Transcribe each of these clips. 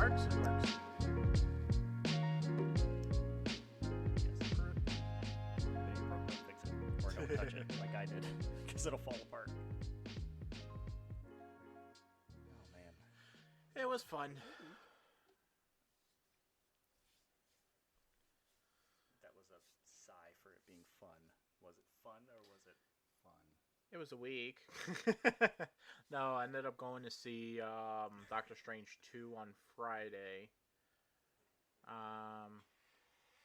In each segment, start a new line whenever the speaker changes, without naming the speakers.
works. It works.
Fix it. Or don't touch it like I did, because it'll fall apart. Oh man.
It was fun.
That was a sigh for it being fun. Was it fun or was it fun?
It was a week. No, I ended up going to see Doctor Strange 2 on Friday.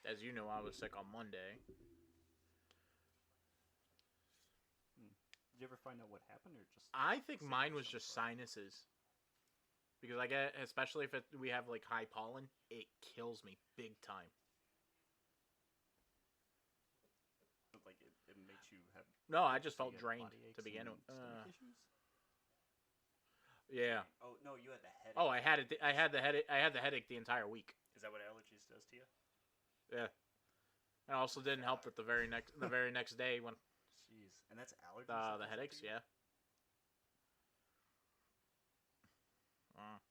As you know, I was sick on Monday.
Did you ever find out what happened, or just?
I think mine was just sinuses. Because I get, especially if we have like high pollen, it kills me big time.
Like it makes you have.
No, I just felt drained to begin with.
Stomach issues?
Yeah.
Oh no, you had the headache.
Oh, I had it. I had the headache. I had the headache the entire week.
Is that what allergies does to you?
Yeah. And it also didn't help that the very next day when.
Jeez, and that's allergies.
The headaches, yeah.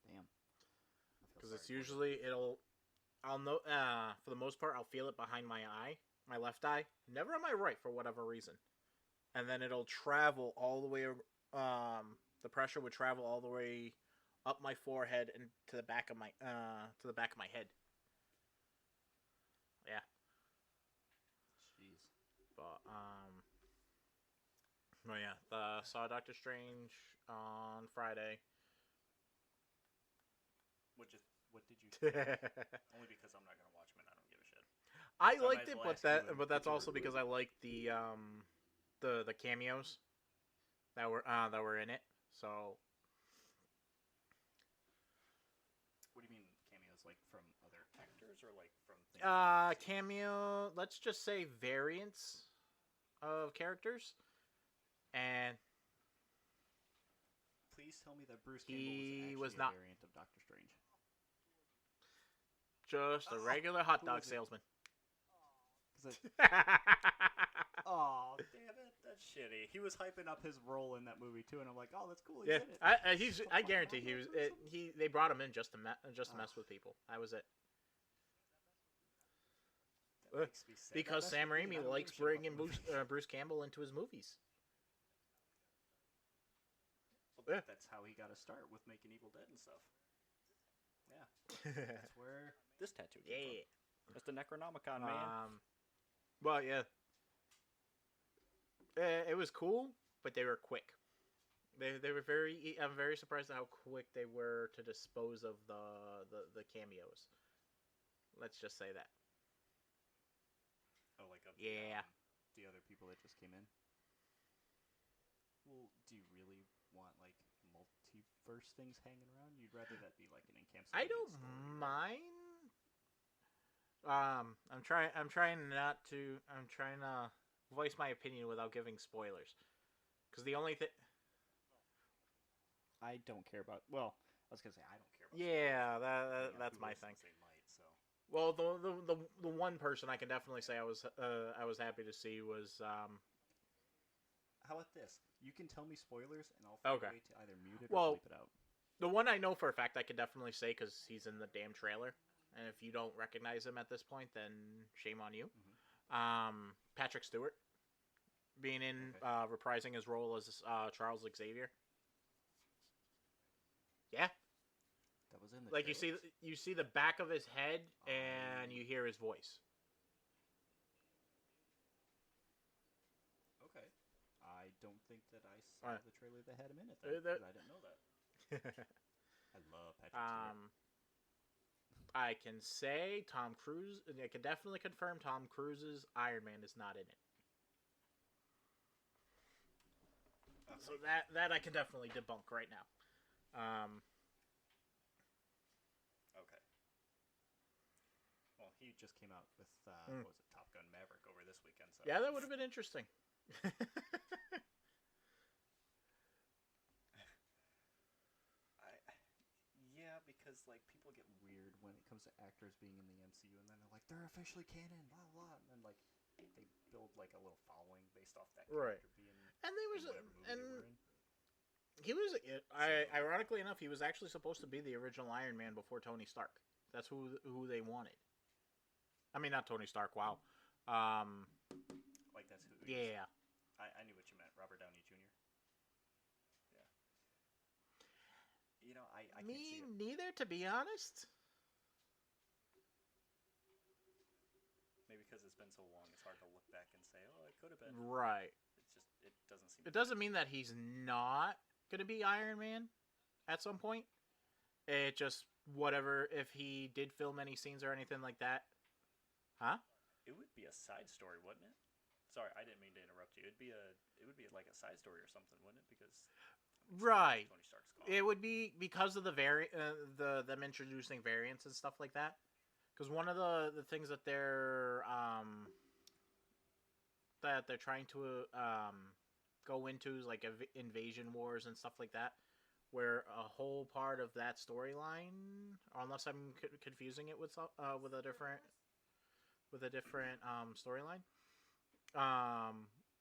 Damn.
Because it's usually I'll know for the most part I'll feel it behind my eye, my left eye, never on my right for whatever reason, and then it'll travel all the way. The pressure would travel all the way up my forehead and to the back of my head. Yeah.
Jeez.
But oh yeah, saw Doctor Strange on Friday.
What did you think? Only because I'm not gonna watch them and I don't give a shit.
I
So
liked
I
it,
might as well ask you
but that's
what you
also because I liked the cameos that were in it. So
what do you mean cameos? Like from other actors or like from things?
Cameo. Let's just say variants of characters, and
Please tell me that Bruce Campbell
was
actually
not
a variant of Doctor Strange.
just a regular hot dog salesman.
Oh, damn it, that's shitty. He was hyping up his role in that movie too, and I'm like, oh, that's cool. He's
Yeah,
in it.
I guarantee he was. They brought him in just to mess with people. That was it.
That makes me sad.
Because
That
Sam
messed with me, and I
Raimi
don't
likes
give a shit
bringing
about the movie.
Bruce Campbell into his movies.
Well, that's how he got a start with making Evil Dead and stuff. Yeah, that's where this tattoo came from. That's the Necronomicon, man.
Well, yeah. It was cool, but they were quick. They were very. I'm very surprised at how quick they were to dispose of the cameos. Let's just say that.
Oh, like of the other people that just came in. Well, do you really want like multiverse things hanging around? You'd rather that be like an encapsulated
I don't
story,
mind. I'm trying to voice my opinion without giving spoilers, because the only thing.
I don't care about. Well, I was gonna say I don't care about.
Yeah,
spoilers.
that's
Who
my
listens,
thing.
they might, so.
Well, the one person I can definitely say I was happy to see was
How about this? You can tell me spoilers, and I'll find a way to either mute it or bleep it out.
The one I know for a fact I can definitely say because he's in the damn trailer, and if you don't recognize him at this point, then shame on you.
Mm-hmm.
Patrick Stewart being in reprising his role as Charles Xavier. Yeah.
That was in the
like
trailers?
you see the back of his head and you hear his voice.
Okay. I don't think that I saw the trailer that had him in it, though, 'cause I didn't know that. I love Patrick Stewart.
I can say Tom Cruise. I can definitely confirm Tom Cruise's Iron Man is not in it. So that I can definitely debunk right now.
Okay. Well, he just came out with what was it, Top Gun Maverick over this weekend. So.
Yeah, that would have been interesting.
Yeah, because like people get weird when it comes to actors being in the MCU, and then they're like, they're officially canon, blah blah, and then like they build like a little following based off that character being
And they was
in whatever movie they were in.
He was. Ironically enough, he was actually supposed to be the original Iron Man before Tony Stark. That's who they wanted. I mean, not Tony Stark. Wow.
Like that's who.
Yeah.
I knew what you meant. Robert Downey Jr. Yeah. You know, I can't see it.
Neither, to be honest.
Maybe because it's been so long, it's hard to look back and say, "Oh, it could have been."
Right.
It doesn't seem.
It doesn't mean that he's not gonna be Iron Man at some point. It just whatever if he did film any scenes or anything like that. Huh?
It would be a side story, wouldn't it? Sorry, I didn't mean to interrupt you. It would be like a side story or something, wouldn't it? Because
right.
Tony Stark's gone.
It would be because of the them introducing variants and stuff like that. Because one of the things that they're trying to go into is like invasion wars and stuff like that, where a whole part of that storyline, unless I'm confusing it with a different storyline,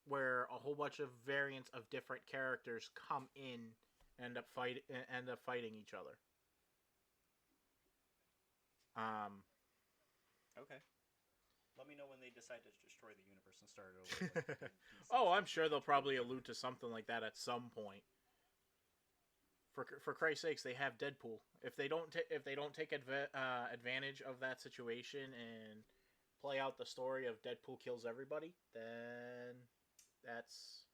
where a whole bunch of variants of different characters come in and end up fighting each other.
Okay. Let me know when they decide to destroy the universe and start it over.
Oh, I'm sure they'll probably allude to something like that at some point. For Christ's sakes, they have Deadpool. If they don't take advantage of that situation and play out the story of Deadpool kills everybody, then that's.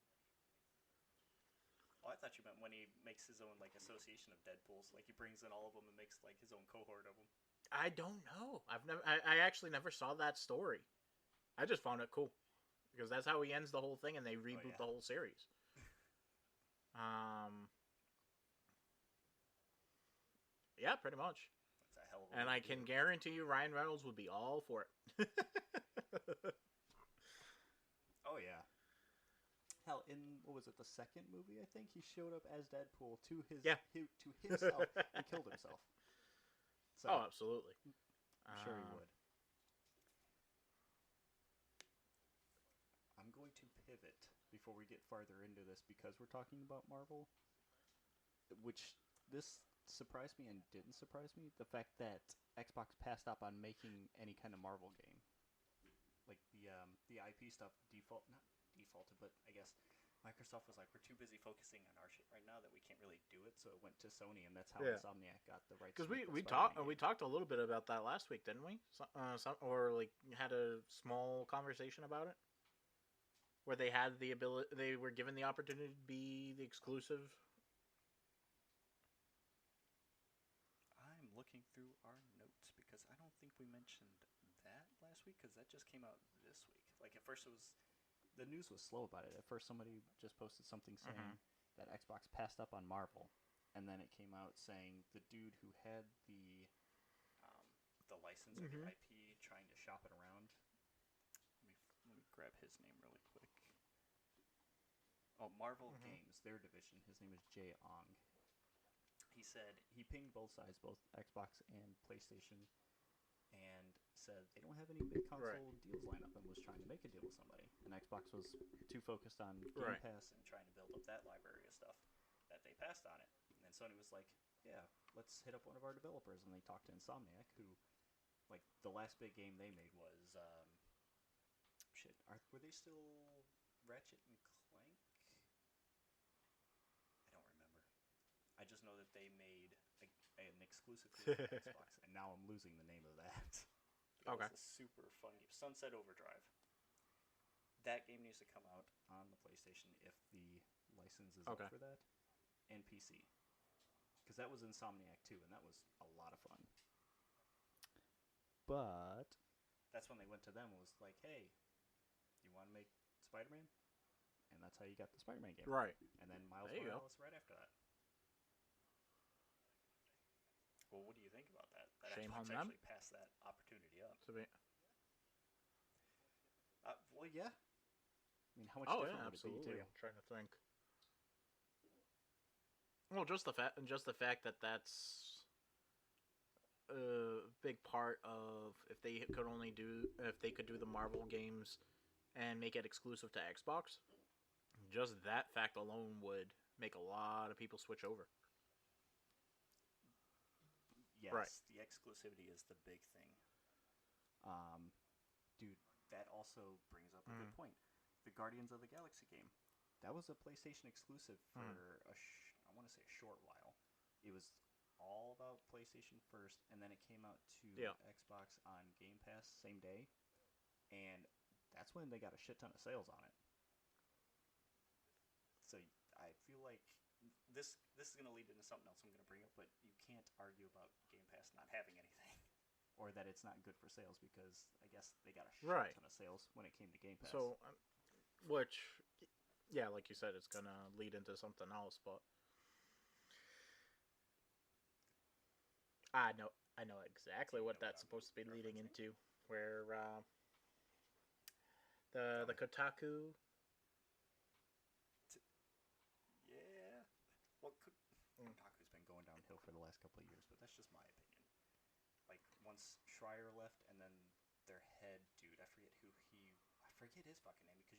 Oh, I thought you meant when he makes his own like association of Deadpools, like he brings in all of them and makes like his own cohort of them.
I don't know. I actually never saw that story. I just found it cool because that's how he ends the whole thing, and they reboot the whole series. Yeah, pretty much.
That's a hell of a.
And I can guarantee you, Ryan Reynolds would be all for it.
Oh yeah. Hell, in what was it, the second movie? I think he showed up as Deadpool to himself and killed himself. So,
oh, absolutely.
I'm sure he would. I'm going to pivot before we get farther into this because we're talking about Marvel, which this surprised me and didn't surprise me. The fact that Xbox passed up on making any kind of Marvel game, like the IP stuff, not defaulted, but I guess Microsoft was like, we're too busy focusing on our shit right now that we can't really do it, so it went to Sony, and that's how Insomniac got the rights.
Because we talked a little bit about that last week, didn't we? Or like had a small conversation about it, where they had the ability, they were given the opportunity to be the exclusive.
I'm looking through our notes because I don't think we mentioned that last week because that just came out this week. Like at first the news was slow about it. At first somebody just posted something saying that Xbox passed up on Marvel, and then it came out saying the dude who had the license or the IP trying to shop it around. Let me grab his name really quick. Oh, Marvel Games, their division. His name is Jay Ong. He said he pinged both sides, both Xbox and PlayStation, and said they don't have any big console deals lined up and was trying to make a deal with somebody. And Xbox was too focused on Game Pass and trying to build up that library of stuff that they passed on it. And Sony was like, yeah, let's hit up one of our developers. And they talked to Insomniac, who, like, the last big game they made was, were they still Ratchet and Clank? I don't remember. I just know that they made an exclusive for Xbox, and now I'm losing the name of that.
Okay.
It's a super fun game. Sunset Overdrive. That game needs to come out on the PlayStation if the license is up for that, and PC. Because that was Insomniac too, and that was a lot of fun. But that's when they went to them and was like, hey, you want to make Spider-Man? And that's how you got the Spider-Man game.
Right.
And then Miles Morales right after that. Well, what do you think about that? That
Shame
Xbox
on them.
actually passed that opportunity up. Well, yeah. I mean, how much different would it be, too?
I'm trying to think. Well, just the fact that that's a big part of if they could do the Marvel games and make it exclusive to Xbox. Just that fact alone would make a lot of people switch over.
Yes,
Right.
the exclusivity is the big thing. Dude, that also brings up a good point. The Guardians of the Galaxy game, that was a PlayStation exclusive for I want to say a short while. It was all about PlayStation first, and then it came out to Xbox on Game Pass same day, and that's when they got a shit ton of sales on it. So I feel like this is going to lead into something else I'm going to bring up, but you can't argue about Game Pass not having anything, or that it's not good for sales, because I guess they got a shit ton of sales when it came to Game Pass.
So, which, yeah, like you said, it's going to lead into something else, but I know exactly what that's supposed to be leading into, where the Kotaku.
Yeah, well, Kotaku's been going downhill for the last couple of years, but that's just my opinion. Like, once Schreier left, and then their head dude, I forget his fucking name, because you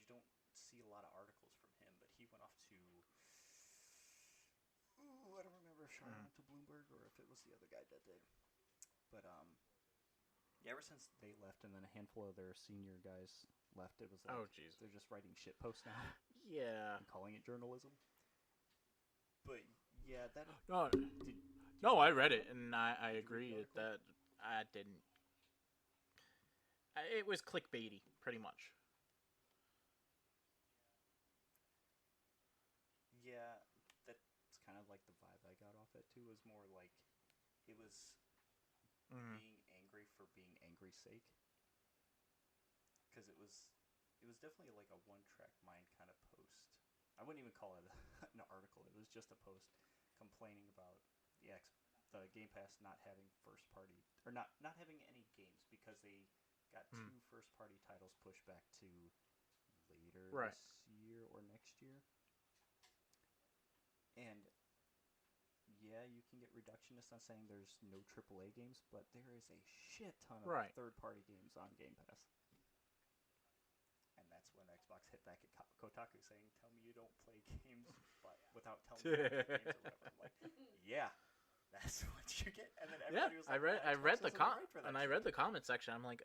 don't see a lot of articles from him, but he went off to, I don't remember if Schreier went to Bloomberg or if it was the other guy that did. But yeah, ever since they left, and then a handful of their senior guys left, it was like, they're just writing shit posts now.
Yeah.
And calling it journalism. But yeah, that.
No, I read it, and I agree that I didn't. It was clickbaity, pretty much.
Yeah, that's kind of like the vibe I got off it too. Was more like it was being angry for being angry's sake. Because it was definitely like a one-track mind kind of post. I wouldn't even call it an article. It was just a post complaining about the Game Pass not having first-party, or not having any games, because they got 2 first-party titles pushed back to later this year or next year. And yeah, you can get reductionists on saying there's no AAA games, but there is a shit ton of third-party games on Game Pass. And that's when Xbox hit back at Kotaku saying, "Tell me you don't play games, but without telling me you play games or whatever." I'm like, yeah, that's what you get. And then everybody was like,
I read the comment section. I'm like,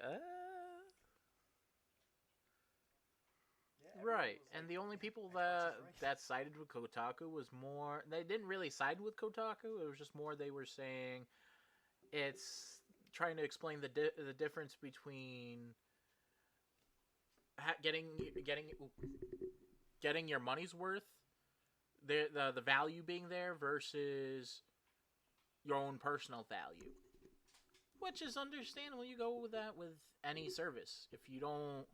right. And the only people that sided with Kotaku was more. They didn't really side with Kotaku. It was just more they were saying it's trying to explain the difference between getting your money's worth, the value being there versus your own personal value, which is understandable. You go with that with any service. If you don't,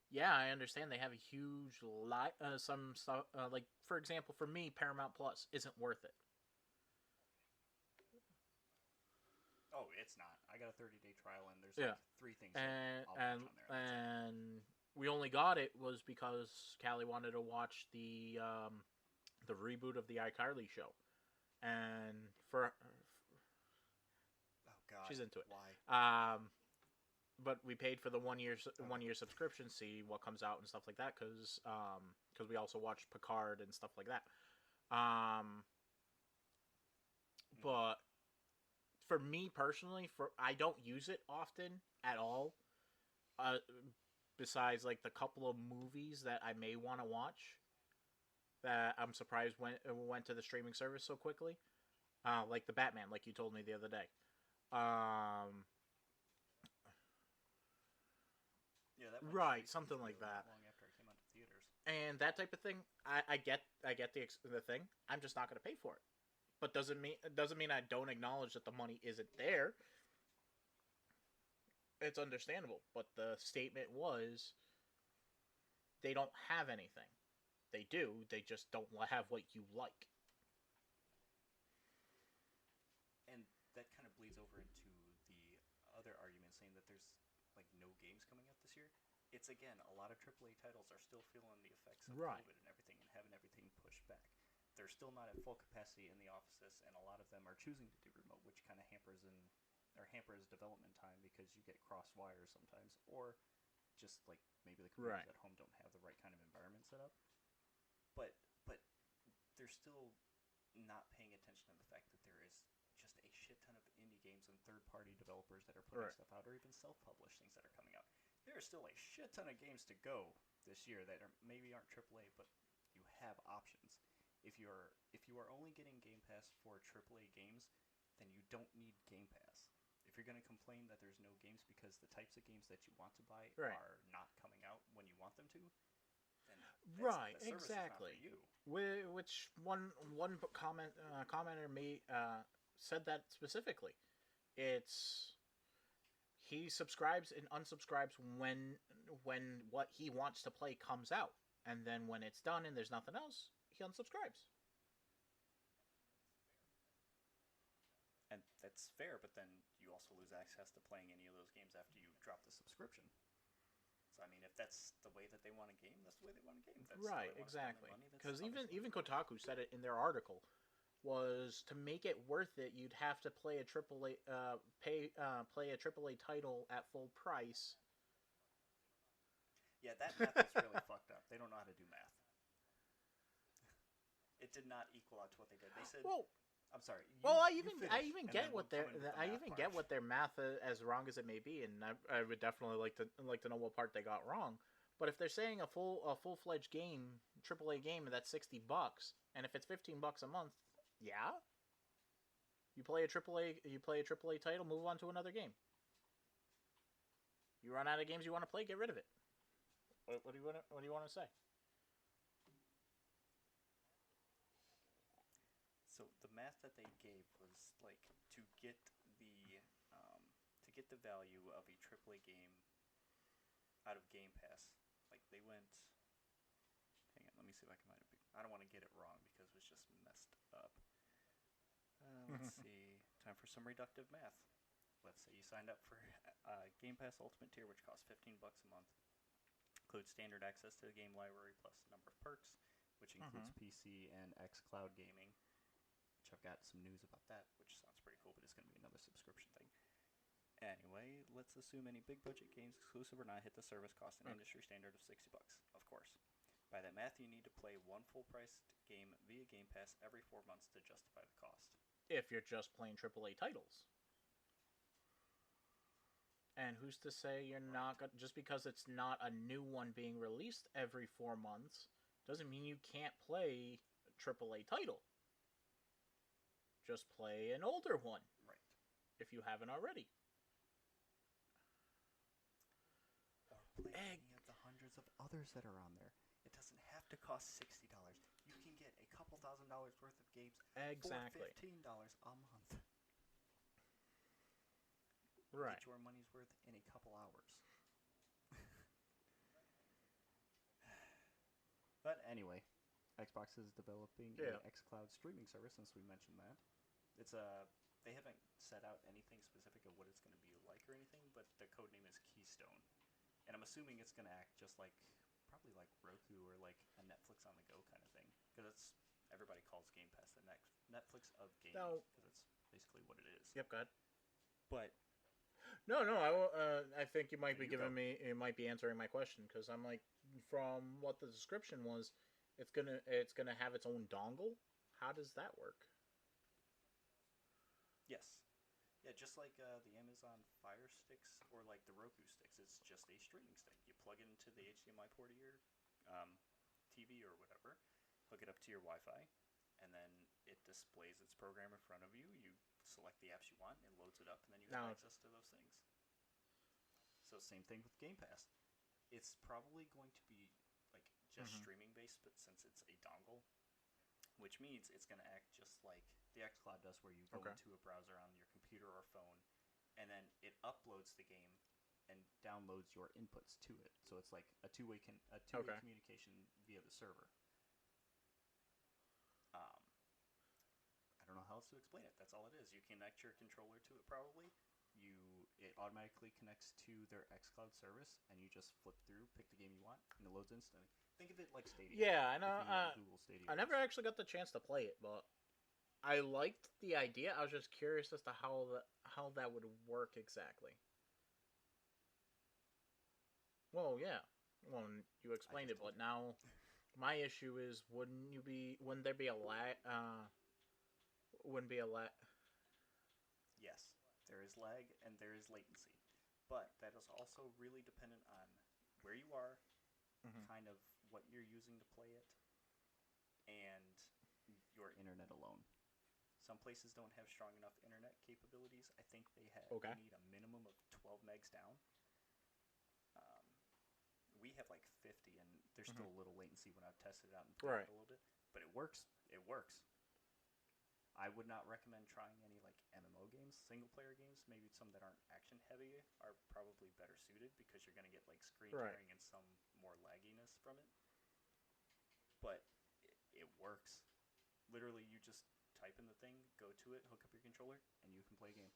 yeah, I understand they have a huge some stuff. Like for example, for me, Paramount Plus isn't worth it.
Oh, it's not. I got a 30-day trial, and there's like 3 things I'll watch on there.
And we only got it was because Callie wanted to watch the reboot of the iCarly show, and oh
god,
she's into it.
Why?
But we paid for the 1 year subscription, see what comes out and stuff like that, because we also watched Picard and stuff like that. But for me personally, I don't use it often at all. Besides like the couple of movies that I may want to watch, that I'm surprised went to the streaming service so quickly. Like the Batman, like you told me the other day.
Yeah, that
right, something like that.
Long after it came out to theaters.
And that type of thing, I get the thing. I'm just not going to pay for it. But doesn't mean I don't acknowledge that the money isn't there. It's understandable, but the statement was they don't have anything. They do, they just don't have what you like.
And that kind of bleeds over into the other argument saying that there's like no games coming out this year. It's again, a lot of AAA titles are still feeling the effects of COVID and everything, and having everything pushed back. They're still not at full capacity in the offices, and a lot of them are choosing to do remote, which kind of hampers development time, because you get cross wires sometimes, or just like maybe the computers at home don't have the right kind of environment set up. But they're still not paying attention to the fact that there is just a shit ton of indie games and third-party developers that are putting stuff out, or even self-published things that are coming out. There are still a shit ton of games to go this year that maybe aren't AAA, but you have options. If you are only getting Game Pass for AAA games, then you don't need Game Pass. If you're going to complain that there's no games because the types of games that you want to buy are not coming out when you want them to, then the service
exactly.
is not for you.
Which one commenter said that specifically. It's he subscribes and unsubscribes when what he wants to play comes out, and then when it's done and there's nothing else, he unsubscribes.
And that's fair, but then you also lose access to playing any of those games after you drop the subscription. So, I mean, if that's the way that they want a game, that's the way they want a game. That's
right, exactly. Because even Kotaku said it in their article, was to make it worth it, you'd have to play a AAA, play a AAA title at full price.
Yeah, that math is really fucked up. They don't know how to do math. It did not equal out to what they did. They said... Well, I'm sorry.
I even get what their math as wrong as it may be, and I would definitely like to know what part they got wrong. But if they're saying a full-fledged game, AAA game, that's $60, and if it's $15 a month, yeah, you play a AAA title, move on to another game. You run out of games you want to play, get rid of it. What do you want to say?
So the math that they gave was like to get the value of a AAA game out of Game Pass. Like they went. Hang on, let me see if I can find it. I don't want to get it wrong because it was just messed up. Let's see. Time for some reductive math. Let's say you signed up for Game Pass Ultimate Tier, which costs $15 a month. Includes standard access to the game library plus a number of perks, which includes PC and Xcloud gaming. I've got some news about that, which sounds pretty cool, but it's going to be another subscription thing. Anyway, let's assume any big budget games, exclusive or not, hit the service cost an industry standard of $60, of course. By that math, you need to play one full-priced game via Game Pass every 4 months to justify the cost.
If you're just playing AAA titles. And who's to say you're not going to... Just because it's not a new one being released every 4 months, doesn't mean you can't play a AAA title. Just play an older one.
Right.
If you haven't already.
Or play any of the hundreds of others that are on there. It doesn't have to cost $60. You can get a couple $1,000s worth of games for $15 a month.
Right.
Get your money's worth in a couple hours. But anyway, Xbox is developing a Xcloud streaming service, since we mentioned that. They haven't set out anything specific of what it's going to be like or anything, but the code name is Keystone. And I'm assuming it's going to act just like, probably like Roku or like a Netflix on the go kind of thing. Because everybody calls Game Pass the Netflix of gaming. Because that's basically what it is.
Yep, go ahead.
But...
No, I think you might be answering my question, because I'm like, from what the description was, it's gonna have its own dongle. How does that work?
Yes. Yeah, just like the Amazon Fire Sticks or like the Roku sticks. It's just a streaming stick. You plug it into the HDMI port of your TV or whatever, hook it up to your Wi-Fi, and then it displays its program in front of you. You select the apps you want, it loads it up, and then you have access to those things. So same thing with Game Pass. It's probably going to be like just streaming based, but since it's a dongle, which means it's going to act just like the Xcloud does, where you go into a browser on your computer or phone, and then it uploads the game and downloads your inputs to it. So it's like a two-way communication via the server. I don't know how else to explain it. That's all it is. You connect your controller to it probably. It automatically connects to their Xcloud service, and you just flip through, pick the game you want, and it loads instantly. Think of it like Stadia.
Yeah, I know. Google Stadia. I never actually got the chance to play it, but I liked the idea. I was just curious as to how that would work exactly. Well, yeah. Well, you explained it, but now My issue is, wouldn't there be a lag? Wouldn't be a lag.
Yes, there is lag and there is latency, but that is also really dependent on where you are,
Mm-hmm.
kind of what you're using to play it, and your internet alone. Some places don't have strong enough internet capabilities. I think
Okay.
they need a minimum of 12 megs down. Um, we have like 50, and there's
Mm-hmm.
still a little latency when I've tested it out and played
Right.
it a little bit, but it works. It works. I would not recommend trying any like MMO games, single player games. Maybe some that aren't action heavy are probably better suited because you're going to get like screen
Right.
tearing and some more lagginess from it. But it works. Literally, you just type in the thing, go to it, hook up your controller, and you can play a game.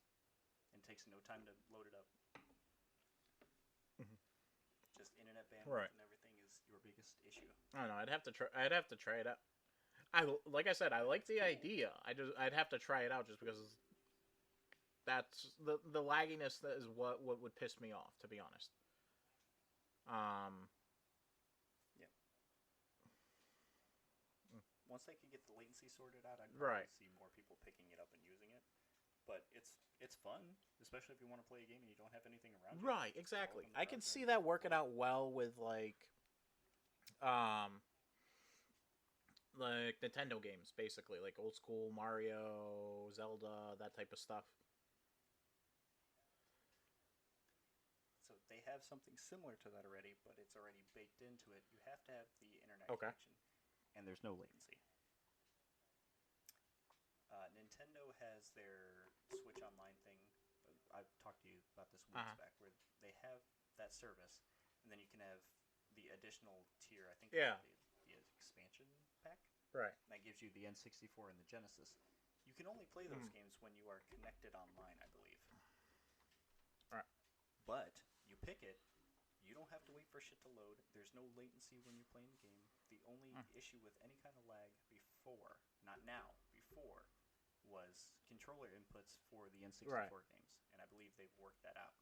And it takes no time to load it up.
Mm-hmm.
Just internet bandwidth
Right.
and everything is your biggest issue.
I don't know. I'd have to try. I'd have to try it out. Like I said, I like the idea. I'd have to try it out just because that's the lagginess that is what would piss me off, to be honest. Um.
Yeah. Once they can get the latency sorted out, I'd
Right.
probably see more people picking it up and using it. But it's fun, especially if you want to play a game and you don't have anything around you.
Right.
Just throw
Exactly.
open the
I can
browser
see
and
that working
play.
out well with um, like Nintendo games, basically, like old school Mario, Zelda, that type of stuff.
So they have something similar to that already, but it's already baked into it. You have to have the internet
Okay.
connection, and there's no latency. Nintendo has their Switch Online thing. I've talked to you about this weeks
Uh-huh.
back, where they have that service, and then you can have the additional tier. I think they
Yeah.
have the expansion pack
Right.
that gives you the N64 and the Genesis. You can only play those
Mm.
games when you are connected online, I believe.
Right.
But you pick it, you don't have to wait for shit to load. There's no latency when you're playing the game. The only
Mm.
issue with any kind of lag before, not now, before, was controller inputs for the
Right.
N64 games, and I believe they've worked that out.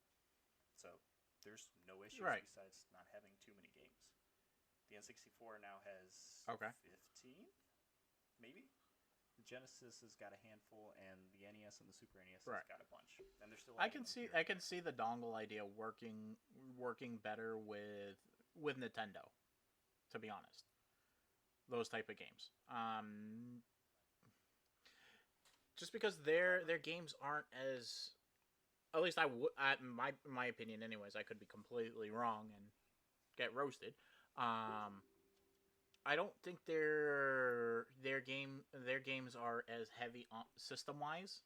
So there's no issues
Right.
besides not having too many games. The N64 now has
Okay.
15, maybe. The Genesis has got a handful, and the NES and the Super NES has
Right.
got a bunch, and they're still
I
adding
can
them
see.
here
I
and
can
there.
see the dongle idea working better with Nintendo. To be honest, those type of games. Just because their games aren't as, at least my opinion anyways, I could be completely wrong and get roasted. I don't think their games are as heavy system wise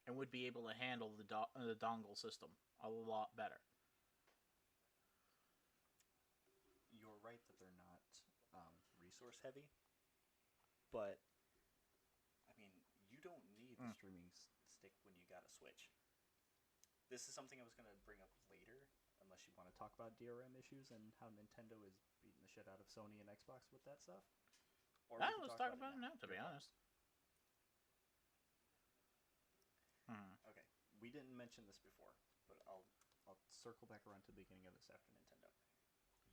and would be able to handle the dongle system a lot better.
You're right that they're not resource heavy, but I mean, you don't need the
Mm.
streaming stick when you got a Switch. This is something I was going to bring up later, unless you want to talk about DRM issues and how Nintendo is beating the shit out of Sony and Xbox with that stuff. Or we can
Let's
talk
talk
about it
about it
now.
now. To
Your
be
call.
honest. Hmm.
Okay, we didn't mention this before, but I'll circle back around to the beginning of this after Nintendo.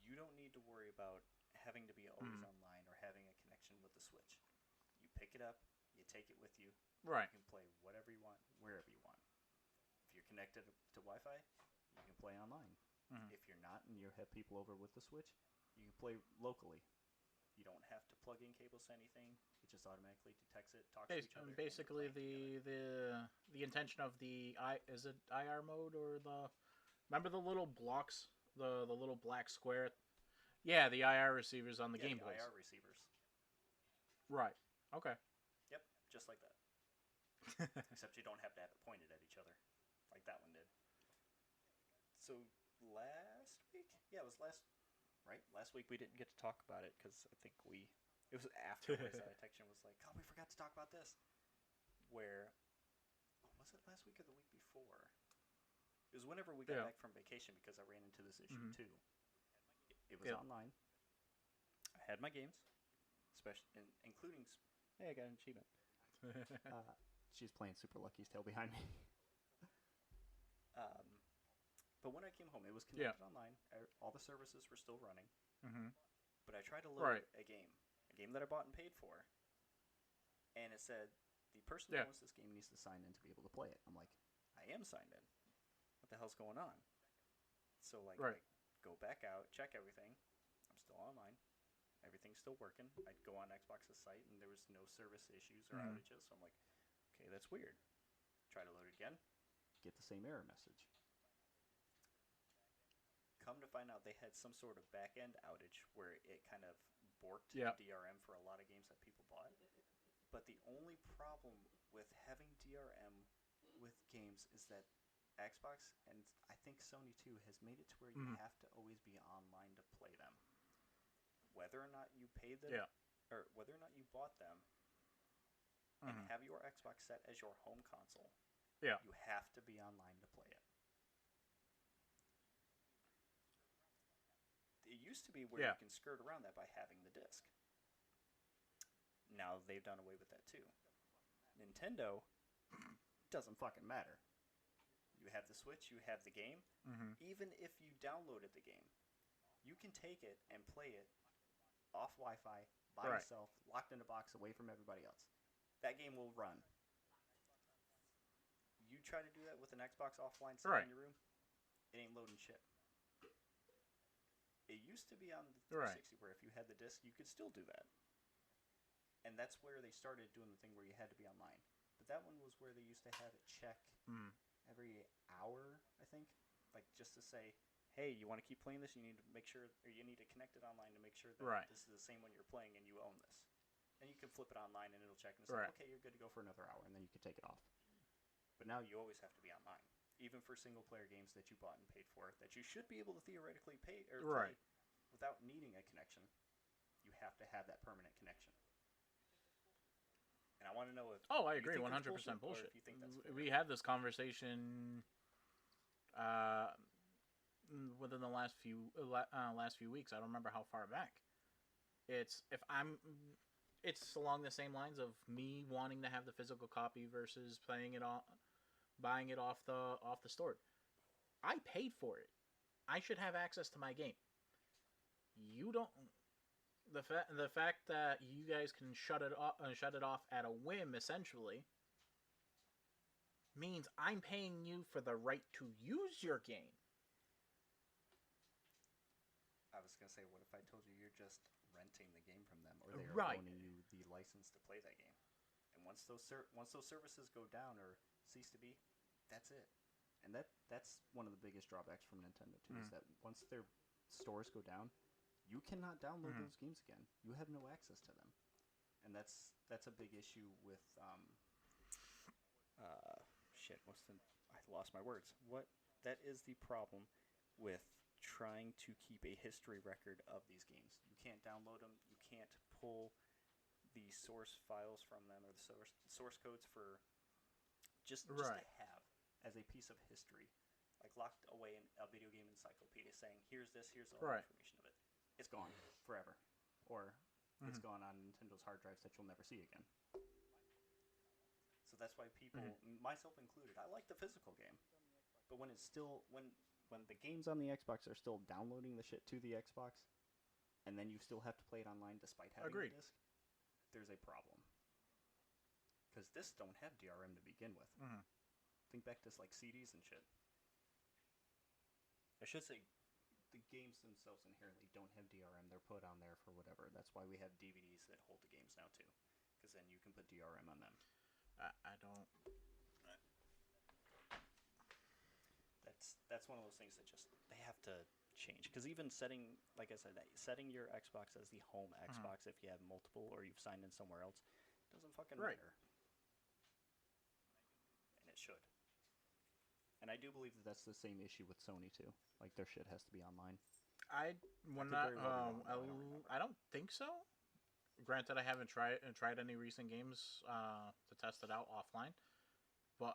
You don't need to worry about having to be always
Hmm.
online or having a connection with the Switch. You pick it up, you take it with you.
Right.
You can play whatever you want, wherever you want. If you're connected to Wi-Fi, you can play online.
Hmm.
If you're not and you have people over with the Switch, you can play locally. You don't have to plug in cables to anything. It just automatically detects it, talks to each other.
Basically, the intention of is it IR mode or the, remember the little blocks, the little black square. Yeah, the IR receivers on the
Yeah,
Game
the
Boys.
IR receivers.
Right. Okay.
Yep, just like that. Except you don't have to have it pointed at each other, like that one did. So last week, yeah, it was right? Last week we didn't get to talk about it because I think it was afterwards that I texted and was like, oh, we forgot to talk about this. Where, was it last week or the week before? It was whenever we got
Yeah.
back from vacation because I ran into this issue
Mhm.
too. It was
Yeah.
online. I had my games, especially including. Hey, I got an achievement. She's playing Super Lucky's Tale behind me. But when I came home, it was connected online. All the services were still running.
Mhm.
But I tried to load a game that I bought and paid for, and it said the person who owns this game needs to sign in to be able to play it. I'm like, I am signed in. What the hell's going on? So I go back out, check everything. I'm still online. Everything's still working. I'd go on Xbox's site, and there was no service issues or outages. So I'm like, okay, that's weird. Try to load it again. Get the same error message. Come to find out they had some sort of back-end outage where it kind of borked the DRM for a lot of games that people bought. But the only problem with having DRM with games is that Xbox, and I think Sony too, has made it to where you have to always be online to play them. Whether or not you paid them, or whether or not you bought them, and have your Xbox set as your home console, you have to be online to play it. It used to be where you can skirt around that by having the disc. Now they've done away with that too. Nintendo doesn't fucking matter. You have the Switch, you have the game. Even if you downloaded the game, you can take it and play it off Wi-Fi by yourself, locked in a box away from everybody else. That game will run. You try to do that with an Xbox offline sitting in your room, it ain't loading shit. It used to be on the 360 where if you had the disc, you could still do that. And that's where they started doing the thing where you had to be online. But that one was where they used to have it check every hour, I think. Like, just to say, hey, you want to keep playing this? You need to make sure, or you need to connect it online to make sure that this is the same one you're playing and you own this. And you can flip it online and it'll check and say, okay, you're good to go for another hour, and then you can take it off. But now you always have to be online. Even for single-player games that you bought and paid for, that you should be able to theoretically pay or play without needing a connection, you have to have that permanent connection. And I want to know if...
Oh, I agree, 100% bullshit.
If you think that's
we had this conversation within the last few weeks. I don't remember how far back. It's along the same lines of me wanting to have the physical copy versus buying it off the store. I paid for it. I should have access to my game. You don't. The fact that you guys can shut it off at a whim essentially means I'm paying you for the right to use your game.
I was gonna say, what if I told you you're just renting the game from them, or they're loaning you the license to play that game? And once those services go down or cease to be, that's it. And that's one of the biggest drawbacks from Nintendo too, is that once their stores go down, you cannot download those games again. You have no access to them, and that's a big issue with I lost my words. That is the problem with trying to keep a history record of these games. You can't download them. You can't pull the source files from them, or the source codes for just to have as a piece of history, like locked away in a video game encyclopedia, saying here's all the information of it. It's gone forever, or it's gone on Nintendo's hard drives that you'll never see again. So that's why people, myself included, I like the physical game, but when it's still when the games on the Xbox are still downloading the shit to the Xbox, and then you still have to play it online despite having a disc, there's a problem. Because discs don't have DRM to begin with. Think back to like CDs and shit. I should say, the games themselves inherently don't have DRM. They're put on there for whatever. That's why we have DVDs that hold the games now too, because then you can put DRM on them.
I don't.
That's one of those things that just they have to change. Because even setting, like I said, setting your Xbox as the home Xbox if you have multiple or you've signed in somewhere else doesn't fucking matter. And it should. And I do believe that that's the same issue with Sony too. Like their shit has to be online.
I don't think so. Granted, I haven't tried any recent games to test it out offline, but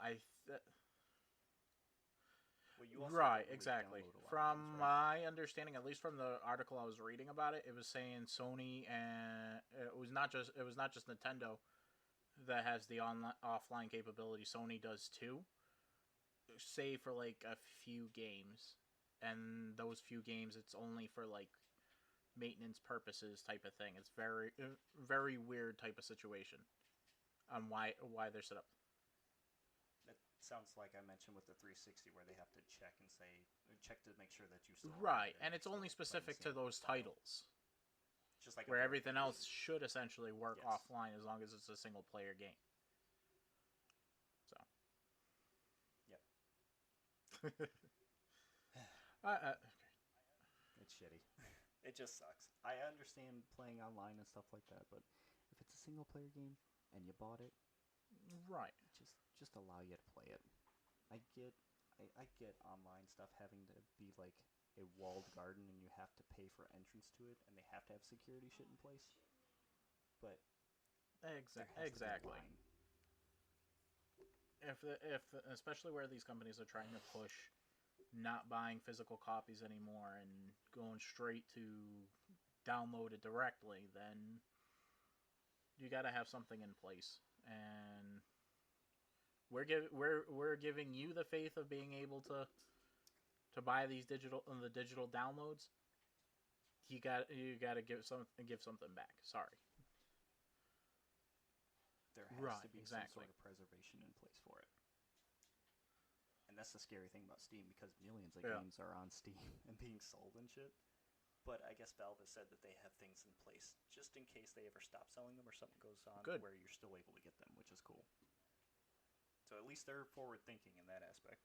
exactly. From my understanding, at least from the article I was reading about it, it was saying Sony, and it was not just Nintendo that has the offline capability. Sony does too, save for like a few games, and those few games it's only for like maintenance purposes type of thing. It's very weird type of situation on why they're set up.
That sounds like I mentioned with the 360, where they have to check to make sure that you still
right, and it's only specific to those titles.
Just like
where everything else should essentially work offline as long as it's a single player game. So.
Yep.
Okay.
It's shitty. It just sucks. I understand playing online and stuff like that, but if it's a single player game and you bought it,
right,
just allow you to play it. I get online stuff having to be like a walled garden and you have to pay for entrance to it and they have to have security shit in place. But
exactly. If especially where these companies are trying to push not buying physical copies anymore and going straight to download it directly, then you got to have something in place. And we're giving you the faith of being able to buy these digital downloads. You got to give something back. Sorry.
There has to be some sort of preservation in place for it. And that's the scary thing about Steam, because millions of games are on Steam and being sold and shit. But I guess Valve has said that they have things in place just in case they ever stop selling them or something goes on where you're still able to get them, which is cool. So at least they're forward thinking in that aspect.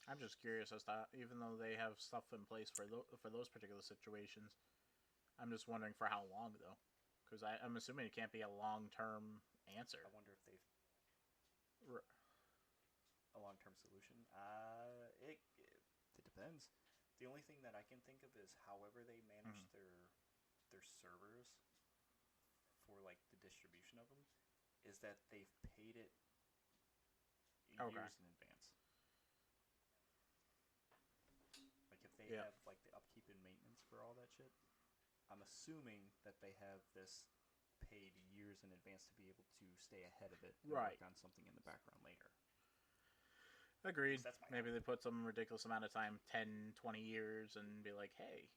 I'm just curious as to, even though they have stuff in place for those particular situations, I'm just wondering for how long though, because I'm assuming it can't be a long-term answer.
I wonder if they've a long-term solution. It depends. The only thing that I can think of is however they manage their servers for like the distribution of them is that they've paid it years in advance. Like if they have like the upkeep and maintenance for all that shit, I'm assuming that they have this paid years in advance to be able to stay ahead of it and work on something in the background later.
Agreed. Maybe they put some ridiculous amount of time, 10, 20 years, and be like, hey.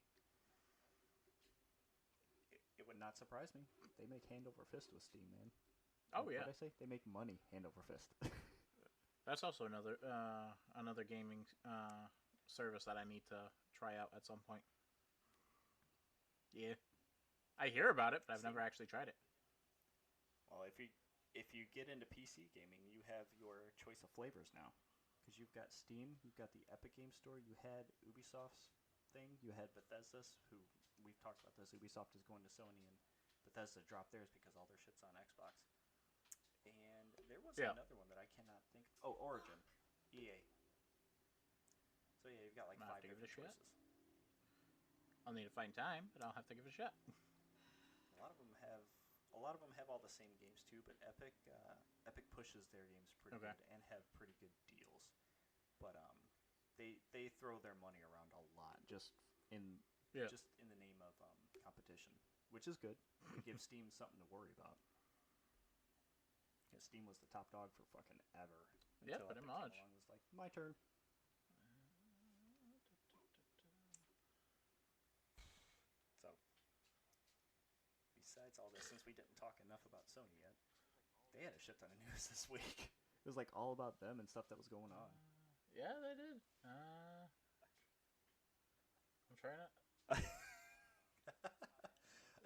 It would not surprise me. They make hand over fist with Steam, man.
Oh, yeah.
What did I say? They make money hand over fist.
That's also another gaming service that I need to try out at some point. Yeah. I hear about it, but I've never actually tried it.
Well, if you get into PC gaming, you have your choice of flavors now. Because you've got Steam, you've got the Epic Game Store, you had Ubisoft's thing, you had Bethesda's, who we've talked about this. Ubisoft is going to Sony, and Bethesda dropped theirs because all their shit's on Xbox. And there was another one that I cannot think of. Oh, Origin. EA. So yeah, you've got like 5 different choices.
I'll need to find time, but I'll have to give it a shot.
A lot of them have all the same games too, but Epic pushes their games pretty good and have pretty good deals. But they throw their money around a lot just in the name of competition, which is good. It gives Steam something to worry about. Yeah, Steam was the top dog for fucking ever.
Yeah, pretty much.
It was like, my turn. So, besides all this, since we didn't talk enough about Sony yet, they had a shit ton of news this week. It was like all about them and stuff that was going on.
Yeah, they did. I'm trying to.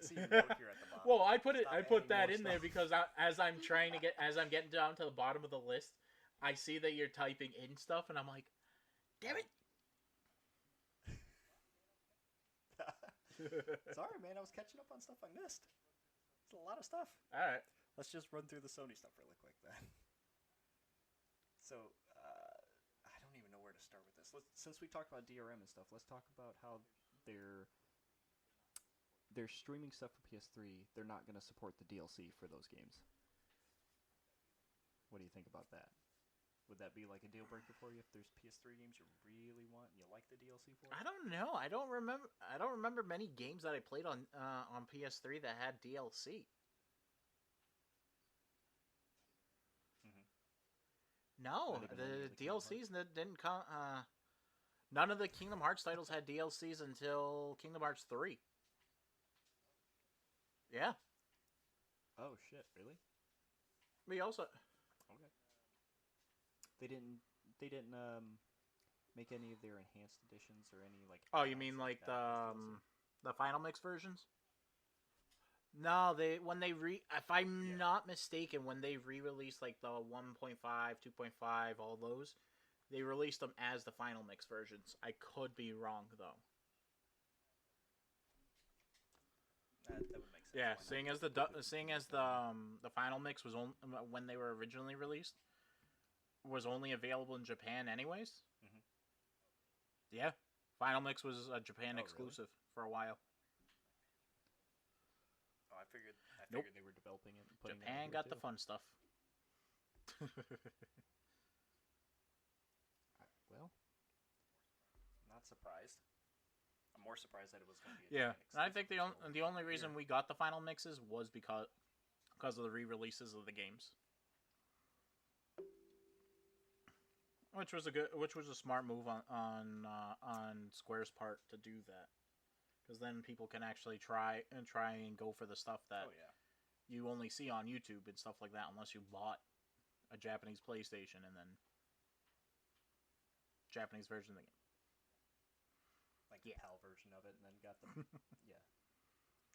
See your note here at the bottom.
Well, I put that in there because as I'm getting down to the bottom of the list, I see that you're typing in stuff, and I'm like, damn it.
Sorry, man. I was catching up on stuff I missed. It's a lot of stuff.
All right.
Let's just run through the Sony stuff really quick then. So, I don't even know where to start with this. Since we talked about DRM and stuff, let's talk about how their streaming stuff for PS3, they're not going to support the DLC for those games. What do you think about that? Would that be like a deal breaker for you if there's PS3 games you really want and you like the DLC for?
I don't know. I don't remember many games that I played on PS3 that had DLC. No, the DLCs didn't come. None of the Kingdom Hearts titles had DLCs until Kingdom Hearts 3. Yeah.
Oh shit! Really?
We also.
Okay. They didn't. They didn't make any of their enhanced editions or any like.
Oh, you
add-ons
mean
like
like
that as DLC?
the final mix versions? No, if I'm
Yeah.
not mistaken, when they re-released like the 1.5, 2.5, all those, they released them as the final mix versions. I could be wrong though.
That would make sense.
Yeah,
Why not?
seeing as the final mix was on when they were originally released was only available in Japan anyways.
Mm-hmm.
Yeah, final mix was a Japan
Oh, really?
exclusive for a while.
Oh, I figured. I
Nope.
figured they were developing it and putting it out
Japan
here
got the
too.
fun stuff.
Well, not surprised. I'm more surprised that it was going to be a
Yeah,
Japan
and I think
exclusive.
the only reason we got the final mixes was because of the re-releases of the games, which was a smart move on Square's part to do that, because then people can actually try and go for the stuff that
Oh yeah.
you only see on YouTube and stuff like that, unless you bought a Japanese PlayStation and then Japanese version of the game.
Like the
Yeah.
PAL version of it, and then got the yeah.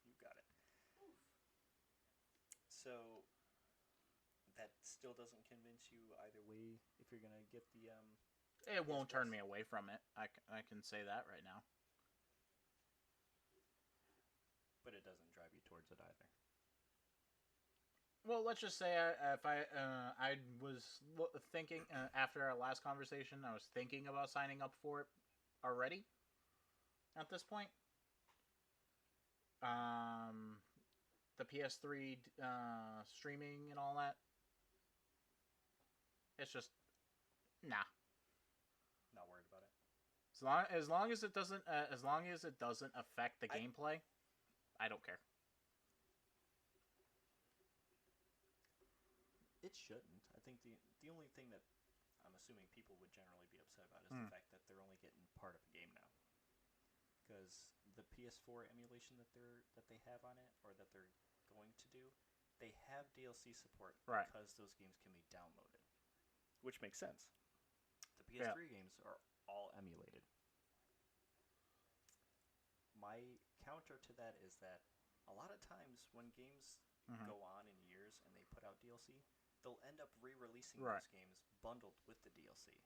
You got it. So that still doesn't convince you either way if you're gonna get the
It
PS
won't turn
Plus?
me away from it. I can say that right now.
But it doesn't drive you towards it either.
Well, let's just say if I was thinking after our last conversation, I was thinking about signing up for it already. At this point, um, the PS3 streaming and all that, it's just nah.
Not worried about it.
As long as it doesn't affect the
I-
gameplay, I don't care.
It shouldn't. I think the only thing that I'm assuming people would generally be upset about is
Hmm.
the fact that they're only getting part of a game now. Because the PS4 emulation that they have on it, or that they're going to do, they have DLC support
Right.
because those games can be downloaded, which makes sense. The
Yeah.
PS3 games are all emulated. My counter to that is that a lot of times when games
Mm-hmm.
go on in years and they put out DLC, they'll end up re-releasing
Right.
those games bundled with the DLC,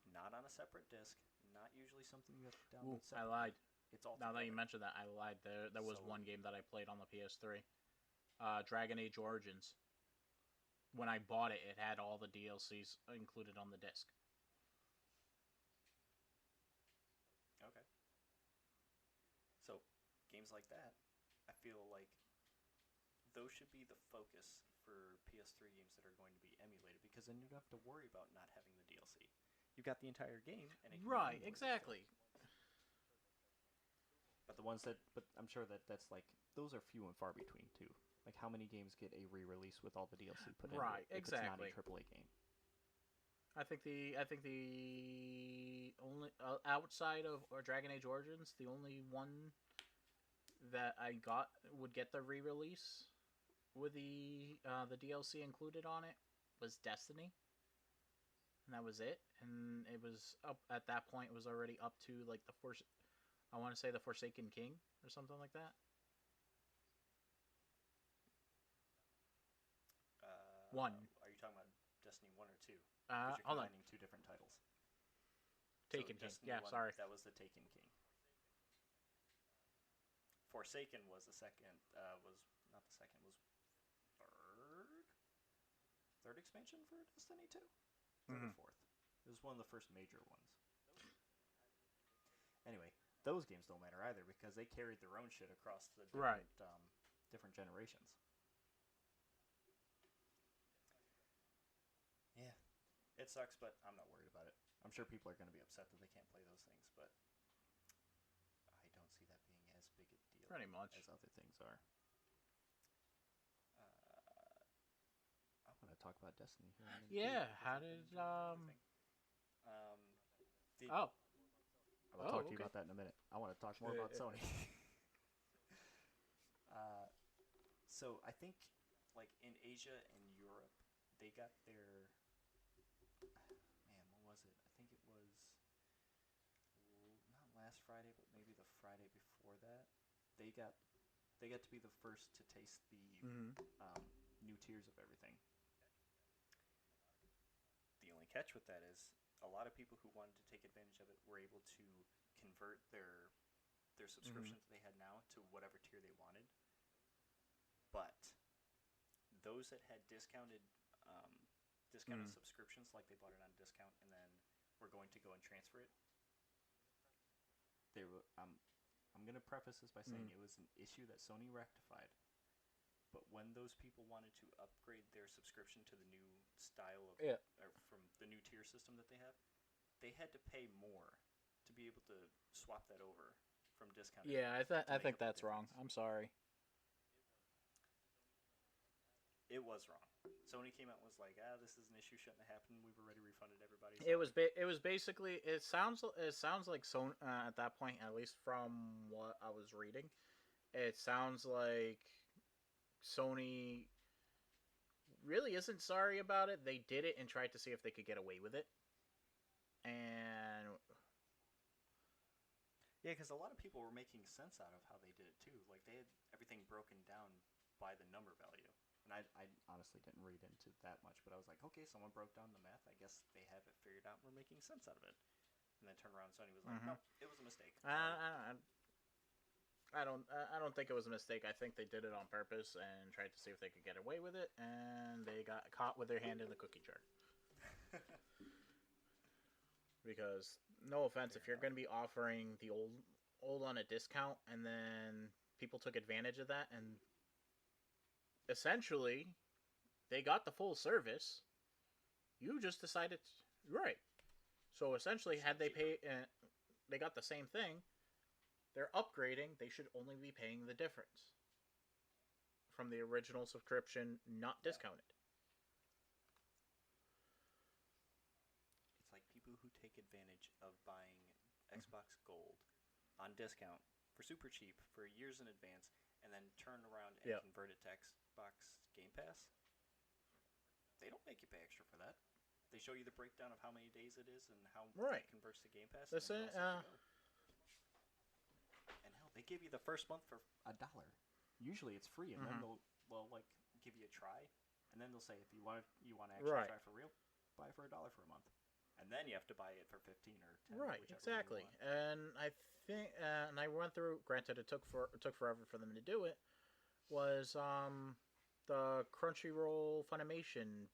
not on a separate disc, not usually something you have to
Ooh,
download
I
separately.
lied.
It's all
Now that you
together.
mentioned that, I lied. There was
So-
one game that I played on the PS3, Dragon Age Origins. When I bought it, it had all the DLCs included on the disc.
Okay. So games like that, I feel like those should be the focus for PS3 games that are going to be emulated, because then you don't have to worry about not having the DLC. You've got the entire game, and it can be
Right,
emulated
exactly.
still. But the ones but I'm sure that's like, those are few and far between too. Like, how many games get a re-release with all the DLC put in
Right,
if
exactly.
it's not a AAA game?
I think the only outside of Dragon Age Origins, the only one that I got would get the re-release with the DLC included on it was Destiny, and that was it. And it was up at that point. It was already up to like I want to say the Forsaken King or something like that. One.
Are you talking about Destiny 1 or 2?
Hold
Because you're
on.
combining two different titles.
Taken King.
Destiny
Yeah,
1,
sorry.
That was the Taken King. Forsaken was the second. Was not the second. Was third expansion for Destiny 2. Third or fourth. It was one of the first major ones. Anyway, those games don't matter either, because they carried their own shit across the different generations. Yeah, it sucks, but I'm not worried about it. I'm sure people are going to be upset that they can't play those things, but I don't see that being as big a deal
Pretty much.
as other things are. I want to talk about Destiny here.
Yeah, how did Oh.
I will talk to you about that in a minute. I want to talk more about Sony. So I think, like in Asia and Europe, they got their man. What was it? I think it was not last Friday, but maybe the Friday before that. They got to be the first to taste the
Mm-hmm.
new tiers of everything. The only catch with that is a lot of people who wanted to take advantage of it were able to convert their
Mm-hmm.
subscriptions that they had now to whatever tier they wanted. But those that had discounted
Mm-hmm.
subscriptions, like they bought it on discount and then were going to go and transfer it, they were. I'm gonna preface this by saying
Mm-hmm.
it was an issue that Sony rectified. But when those people wanted to upgrade their subscription to the new style of,
Yeah.
or from the new tier system that they had to pay more to be able to swap that over from discounted
Yeah,
to
I
make
think
up the
that's wrong.
difference.
I'm sorry.
It was wrong. Sony came out and was like, this is an issue, shouldn't have happened. We've already refunded everybody. Sorry.
It was basically it sounds like so at that point, at least from what I was reading, it sounds like Sony really isn't sorry about it. They did it and tried to see if they could get away with it. And
Yeah, because a lot of people were making sense out of how they did it too. Like they had everything broken down by the number value. And I honestly didn't read into that much, but I was like, okay, someone broke down the math. I guess they have it figured out and we're making sense out of it. And then turned around, Sony was like,
mm-hmm.
no, it was a mistake. Sorry.
I don't think it was a mistake. I think they did it on purpose and tried to see if they could get away with it, and they got caught with their hand in the cookie jar. Because no offense,
Fair
if you're
enough.
going to be offering the old on a discount, and then people took advantage of that, and essentially they got the full service, you just decided right. So essentially, had they paid, they got the same thing. They're upgrading. They should only be paying the difference from the original subscription, not
Yeah.
discounted.
It's like people who take advantage of buying Xbox Gold on discount for super cheap for years in advance and then turn around and
Yeah.
convert it to Xbox Game Pass. They don't make you pay extra for that. They show you the breakdown of how many days it is and how
Right.
that converts to Game Pass, and
This
then you're all set to go. And hell, they give you the first month for $1. Usually it's free, and then
mm-hmm.
they'll like give you a try, and then they'll say if you want to actually
Right.
try for real, buy for $1 for a month, and then you have to buy it for 15 or 10,
Right,
whichever
exactly.
one you want.
And I think, and I went through. Granted, it took forever for them to do it. Was the Crunchyroll Funimation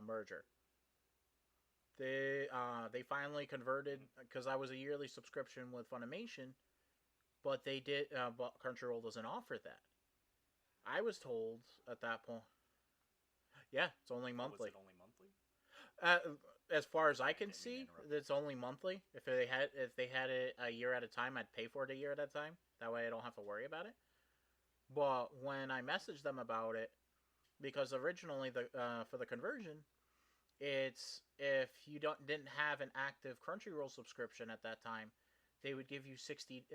merger. They finally converted
Mm-hmm.
because I was a yearly subscription with Funimation, but they did. But Crunchyroll doesn't offer that. I was told at that point. Yeah, it's only
Oh, was
monthly.
it only monthly?
Uh, as far as I
Sorry, I
can
didn't mean to
see,
interrupt.
it's only monthly. If they had it a year at a time, I'd pay for it a year at a time. That way, I don't have to worry about it. But when I messaged them about it, because originally the for the conversion, it's if you didn't have an active Crunchyroll subscription at that time, they would give you 60.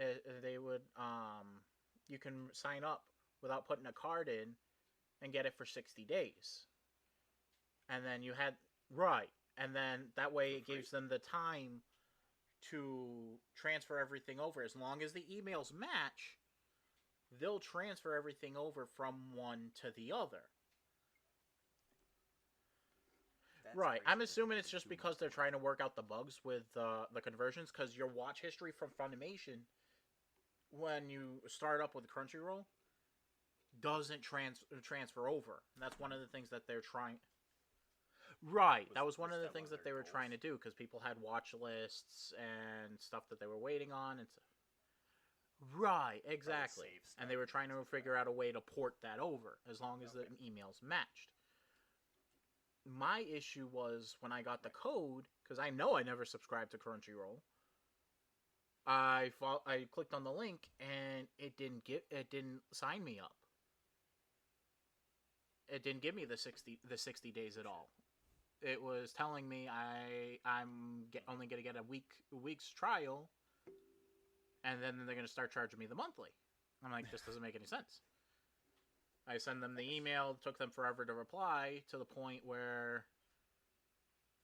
They would you can sign up without putting a card in and get it for 60 days, and then you had right, and then that way
For
it
free?
gives them the time to transfer everything over. As long as the emails match, they'll transfer everything over from one to the other.
That's
Right.
crazy
I'm
that they
assuming
give
it's
you
just
2 months
because they're
worth.
trying to work out the bugs with the conversions. Because your watch history from Funimation, when you start up with Crunchyroll, doesn't transfer over. And that's one
Mm-hmm.
of the things that they're trying. Right. That was one
Was
of the
that one
things
of
that
their
they were trying to
goals?
do because people had watch lists and stuff that they were waiting on. And right.
Probably
Exactly.
save
And
stuff
they were
and
trying
things
to
like
figure
that.
out a way to port that over as long as the
Okay.
emails matched. My issue was when I got the
Right.
code because I know I never subscribed to Crunchyroll. I clicked on the link and it didn't sign me up. It didn't give me the 60 days at
Oh
all.
shit.
It was telling me only gonna get a week's trial, and then they're gonna start charging me the monthly. I'm like, this doesn't make any sense. I send them the email. Took them forever to reply, to the point where,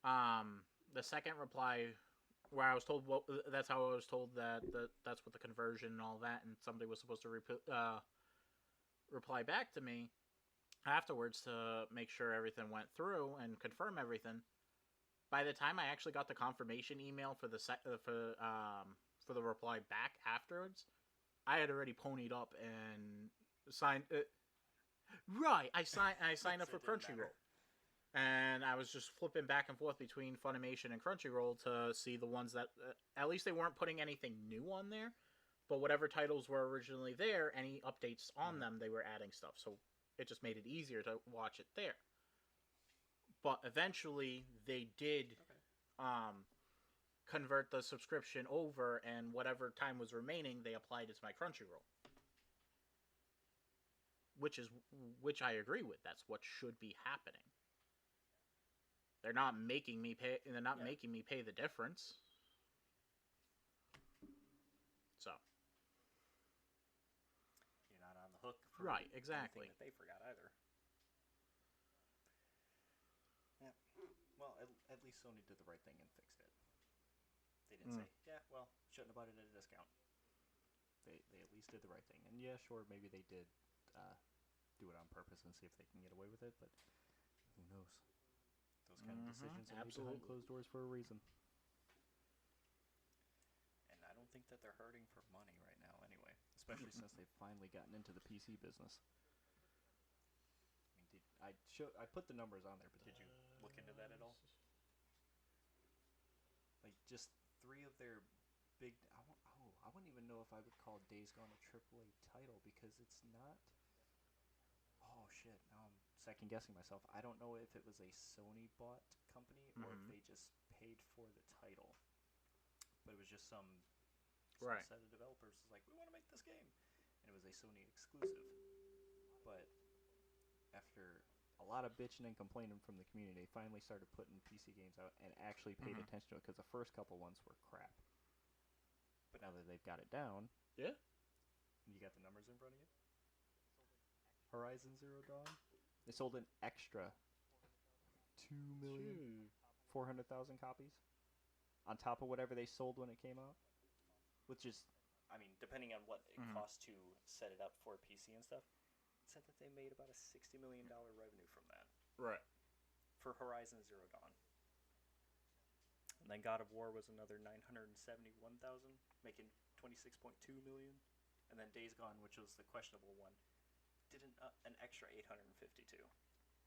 the second reply, where I was told that's how I was told that's what the conversion and all that, and somebody was supposed to reply back to me afterwards to make sure everything went through and confirm everything. By the time I actually got the confirmation email for the for the reply back afterwards, I had already ponied up and signed. Right, I signed up for Crunchyroll, and I was just flipping back and forth between Funimation and Crunchyroll to see the ones that at least they weren't putting anything new on there, but whatever titles were originally there, any updates on them, they were adding stuff. So it just made it easier to watch it there. But eventually, they did convert the subscription over, and whatever time was remaining, they applied it to my Crunchyroll. Which I agree with. That's what should be happening. They're not making me pay. They're not making me pay the difference. So
you're not on the hook for
right, exactly.
anything that they forgot either. Yeah. Well, at least Sony did the right thing and fixed it. They didn't say, yeah, well, shouldn't have bought it at a discount. They at least did the right thing. And yeah, sure, maybe they did do it on purpose and see if they can get away with it, but who knows? Those kind of decisions are made behind closed doors for a reason. And I don't think that they're hurting for money right now anyway, especially since they've finally gotten into the PC business. I mean, I put the numbers on there, but did you look into that at all? Like, just 3 of their big... I wouldn't even know if I would call Days Gone a AAA title, because it's not... Oh, shit. Now I'm second-guessing myself. I don't know if it was a Sony-bought company or if they just paid for the title. But it was just some set of developers was like, we want to make this game. And it was a Sony exclusive. But after a lot of bitching and complaining from the community, they finally started putting PC games out and actually paid attention to it, because the first couple ones were crap. But now that they've got it down...
Yeah?
You got the numbers in front of you? Horizon Zero Dawn? They sold an extra 2,400,000 copies on top of whatever they sold when it came out. Which is, I mean, depending on what it costs to set it up for PC and stuff, it said that they made about a $60 million revenue from that.
Right.
For Horizon Zero Dawn. And then God of War was another 971,000, making 26.2 million. And then Days Gone, which was the questionable one, did an extra 852.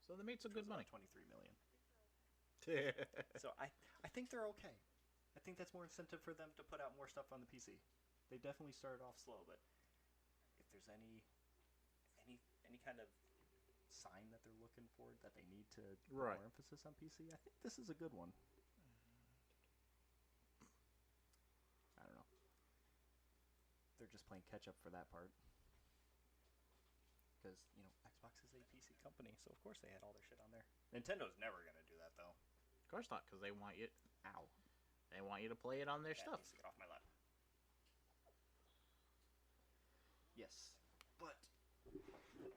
So they made some good money.
23 million. So I think they're okay. I think that's more incentive for them to put out more stuff on the PC. They definitely started off slow, but if there's any kind of sign that they're looking for that they need to put more emphasis on PC, I think this is a good one. I don't know. They're just playing catch up for that part. Because, you know, Xbox is a PC company, so of course they had all their shit on there. Nintendo's never going to do that, though.
Of course not, because they want you... Ow. They want you to play it on their stuff.
Needs to get off my lap. Yes. But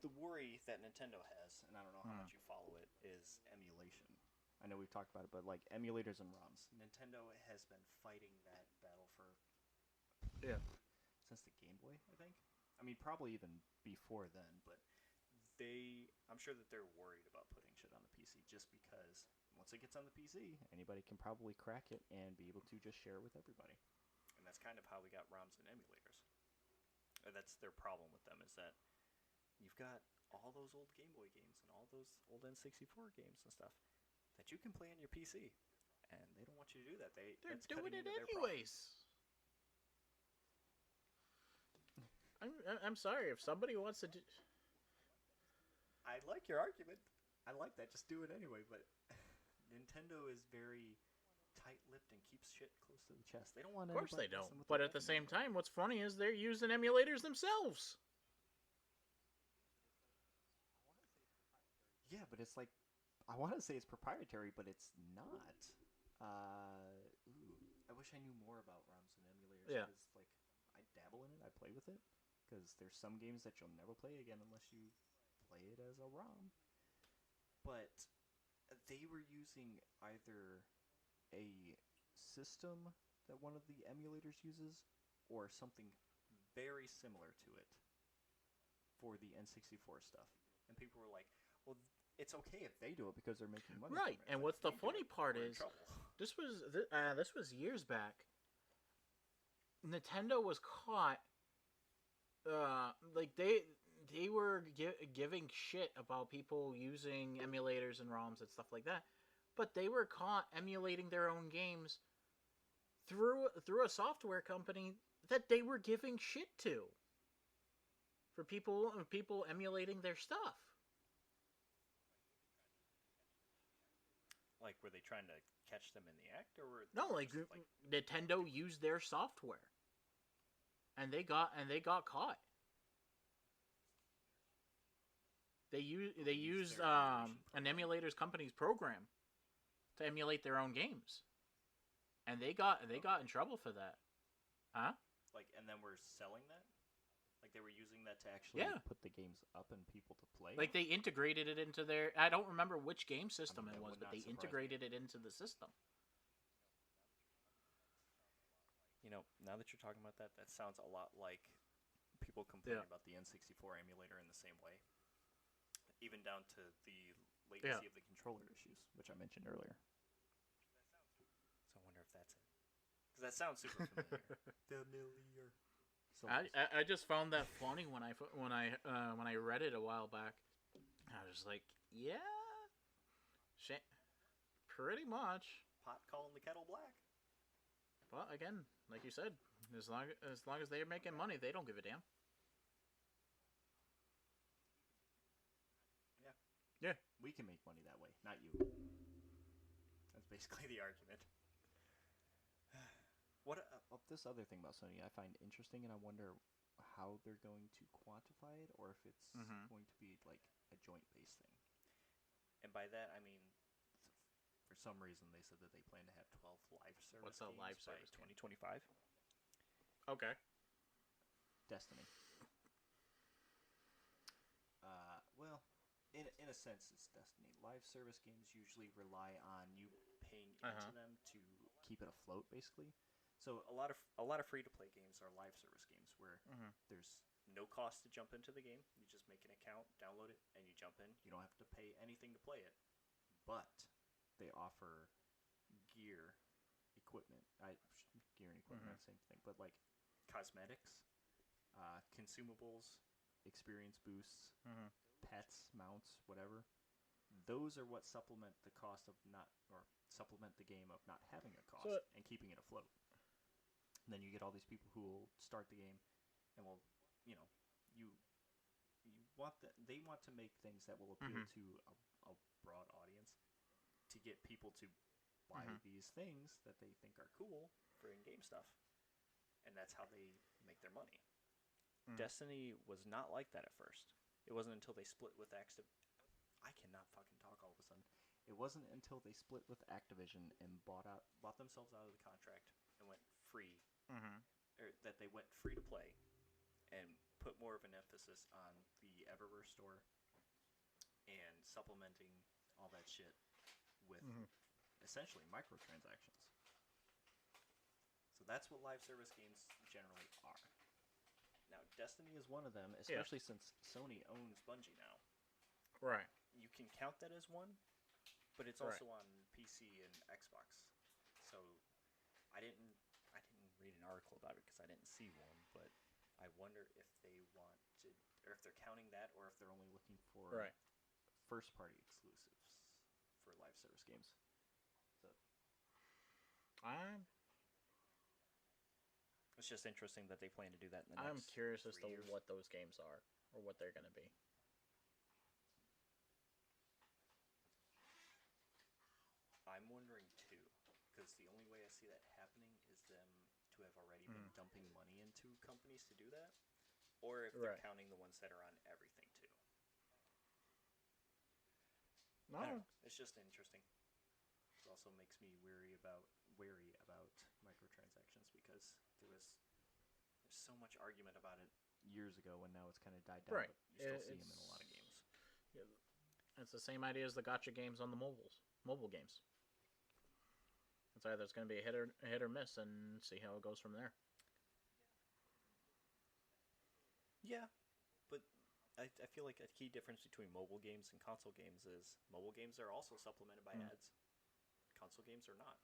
the worry that Nintendo has, and I don't know how much you follow it, is emulation. I know we've talked about it, but like emulators and ROMs. Nintendo has been fighting that battle for... since the Game Boy, I think. I mean, probably even before then, but I'm sure that they're worried about putting shit on the PC, just because once it gets on the PC, anybody can probably crack it and be able to just share it with everybody. And that's kind of how we got ROMs and emulators. And that's their problem with them, is that you've got all those old Game Boy games and all those old N64 games and stuff that you can play on your PC, and they don't want you to do that. They're doing it anyways.
I'm sorry, if somebody wants to do...
I like your argument. I like that. Just do it anyway, but Nintendo is very tight-lipped and keeps shit close to the chest. They don't want to...
Of course they don't. But at the same time, what's funny is they're using emulators themselves.
Yeah, but it's like... I want to say it's proprietary, but it's not. I wish I knew more about ROMs and emulators.
Yeah.
Because, like, I dabble in it. I play with it. Because there's some games that you'll never play again unless you play it as a ROM. But they were using either a system that one of the emulators uses or something very similar to it for the N64 stuff. And people were like, well, it's okay if they do it because they're making money.
Right, and what's the funny part is,
trouble.
this was years back. Nintendo was caught, like they were giving shit about people using emulators and ROMs and stuff like that, but they were caught emulating their own games through a software company that they were giving shit to for people emulating their stuff.
Like, were they trying to catch them in the act, or were
no? Like Nintendo used their software, and they got caught. They used an emulator's company's program to emulate their own games, and they got in trouble for that. Huh?
Like, and then we're selling that? Like, they were using that to actually put the games up and people to play?
Like, they integrated it into their... I don't remember which game system it was, but they integrated it into the system.
You know, now that you're talking about that, that sounds a lot like people complaining about the N64 emulator in the same way. Even down to the latency of the controller issues, which I mentioned earlier. So I wonder if that's it. Because that sounds super familiar. Familiar. So
I just found that funny when I read it a while back. I was like, yeah, pretty much.
Pot calling the kettle black.
But again, like you said, as long as they're making money, they don't give a damn.
Yeah.
Yeah.
We can make money that way, not you. That's basically the argument. What this other thing about Sony I find interesting, and I wonder how they're going to quantify it, or if it's going to be like a joint-based thing. And by that, I mean, for some reason, they said that they plan to have 12 live service
What's a
games
live
by
service
2025.
Okay.
Destiny. Well, in a sense, it's Destiny. Live service games usually rely on you paying into them to keep it afloat, basically. So a lot of free-to-play games are live service games where there's no cost to jump into the game. You just make an account, download it, and you jump in. You don't have to pay anything to play it. But they offer gear, equipment. Gear and equipment, same thing. But like cosmetics, consumables, experience boosts, pets, mounts, whatever. Those are what supplement the cost of supplement the game of not having a cost and keeping it afloat. And then you get all these people who will start the game and will, you know, they want to make things that will appeal to a broad audience to get people to buy these things that they think are cool for in-game stuff. And that's how they make their money. Destiny was not like that at first. It wasn't until they split with I cannot fucking talk all of a sudden. It wasn't until they split with Activision and bought themselves out of the contract and went free, or that they went free to play and put more of an emphasis on the Eververse store and supplementing all that shit with essentially microtransactions. So that's what live service games generally are. Now, Destiny is one of them, especially since Sony owns Bungie now.
Right.
You can count that as one, but it's also on PC and Xbox. So I didn't read an article about it because I didn't see one, but I wonder if they want to, or if they're counting that, or if they're only looking for first-party exclusives for live service games. So it's just interesting that they plan to do that in the next
I'm curious as to
years.
what those games are, or what they're going to be.
I'm wondering too, because the only way I see that happening is them to have already been dumping money into companies to do that, or if they're counting the ones that are on everything too.
No.
I don't know. It's just interesting. It also makes me wary about microtransactions because there's so much argument about it years ago, and now it's kind of died down.
Right.
But you still see them in a lot of games.
It's the same idea as the gacha games on the mobile games. It's either it's going to be a hit or miss, and see how it goes from there.
Yeah, but I feel like a key difference between mobile games and console games is mobile games are also supplemented by ads. Console games are not.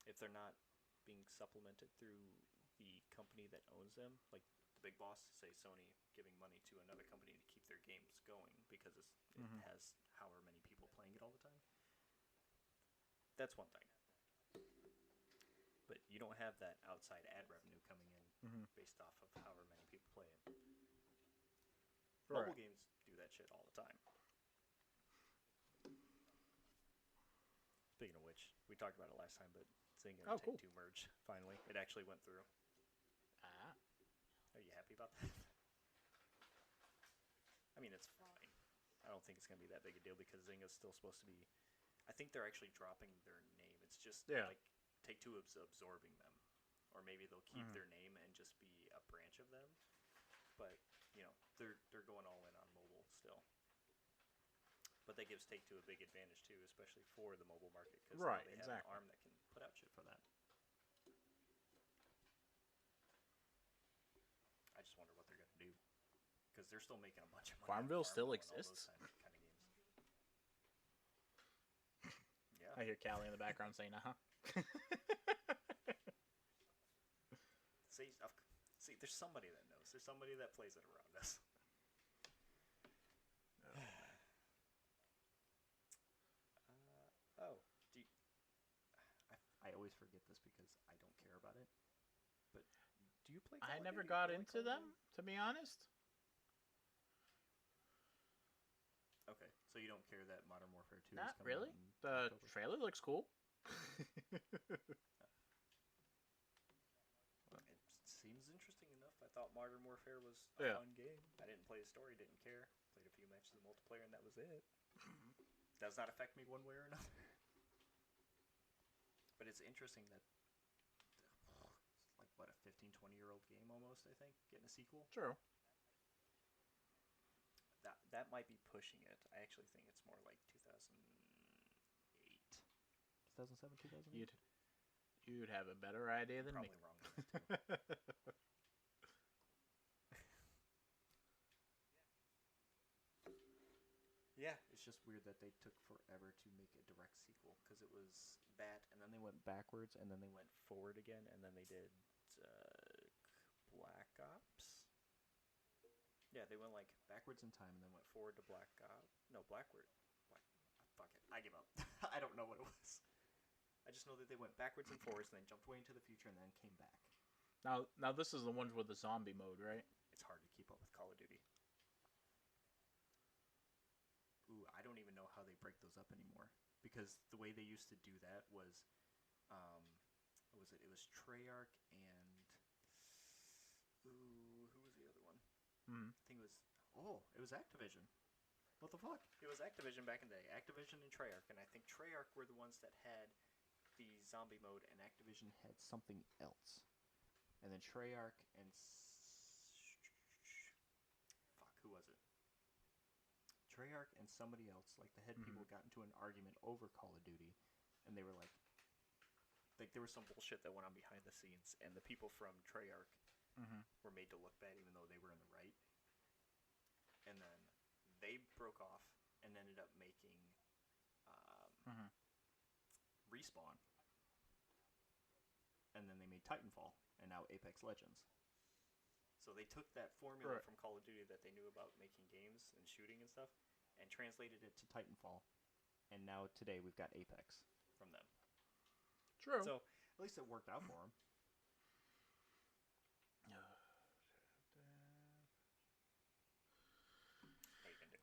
If they're not being supplemented through the company that owns them, like the big boss, say Sony, giving money to another company to keep their games going because it has however many people playing it all the time, that's one thing. But you don't have that outside ad revenue coming in based off of however many people play it. Right. Mobile games do that shit all the time. Speaking of which, we talked about it last time, but Zynga and Take-Two merged, finally. It actually went through. Are you happy about that? I mean, it's fine. I don't think it's going to be that big a deal because Zynga's still supposed to be... I think they're actually dropping their name. It's just like Take-Two is absorbing them. Or maybe they'll keep their name and just be a branch of them. But, you know, they're going all in on mobile still. But that gives Take-Two a big advantage, too, especially for the mobile market. Because they have an arm that can put out shit for that. I just wonder what they're going to do. Because they're still making a bunch of money.
Farmville still exists?
Kind of games. Yeah.
I hear Callie in the background saying,
See, there's somebody that knows. There's somebody that plays it around us. I always forget this because I don't care about it. But do you play Call
I
of
never
Duty?
got into them, to be honest.
Okay, so you don't care that Modern Warfare 2
Not
is coming
really.
out in
The
October?
trailer looks cool.
It seems interesting enough. I thought Modern Warfare was a fun game. I didn't play the story, didn't care. Played a few matches of multiplayer, and that was it. Does not affect me one way or another. But it's interesting that it's like, what, a 15, 20-year-old game almost, I think, getting a sequel?
True.
That might be pushing it. I actually think it's more like 2008.
2007, 2008?
You'd have a better idea than
Probably
me.
wrong with that, too. Yeah,
it's just weird that they took forever to make a direct sequel because it was that, and then they went backwards, and then they went
forward again, and then they did Black Ops. Yeah, they went like backwards in time, and then went forward to Black Ops. No, backward. Fuck it, I give up. I don't know what it was. I just know that they went backwards and forwards, and then jumped way into the future, and then came back.
Now this is the ones with the zombie mode, right?
It's hard to keep up with Call of Duty. Ooh, I don't even know how they break those up anymore. Because the way they used to do that was, what was it? It was Treyarch and, who was the other one? I think it was Activision. What the fuck? It was Activision back in the day. Activision and Treyarch, and I think Treyarch were the ones that had the zombie mode, and Activision
had something else. And then Treyarch and...
Fuck, who was it?
Treyarch and somebody else, like the head people, got into an argument over Call of Duty, and they were like
there was some bullshit that went on behind the scenes, and the people from Treyarch were made to look bad even though they were in the right. And then they broke off and ended up making Respawn. And then they made Titanfall, and now Apex Legends. So they took that formula from Call of Duty that they knew about making games and shooting and stuff, and translated it to Titanfall. And now today we've got Apex from them.
True.
So at least it worked out for them. What are you gonna do?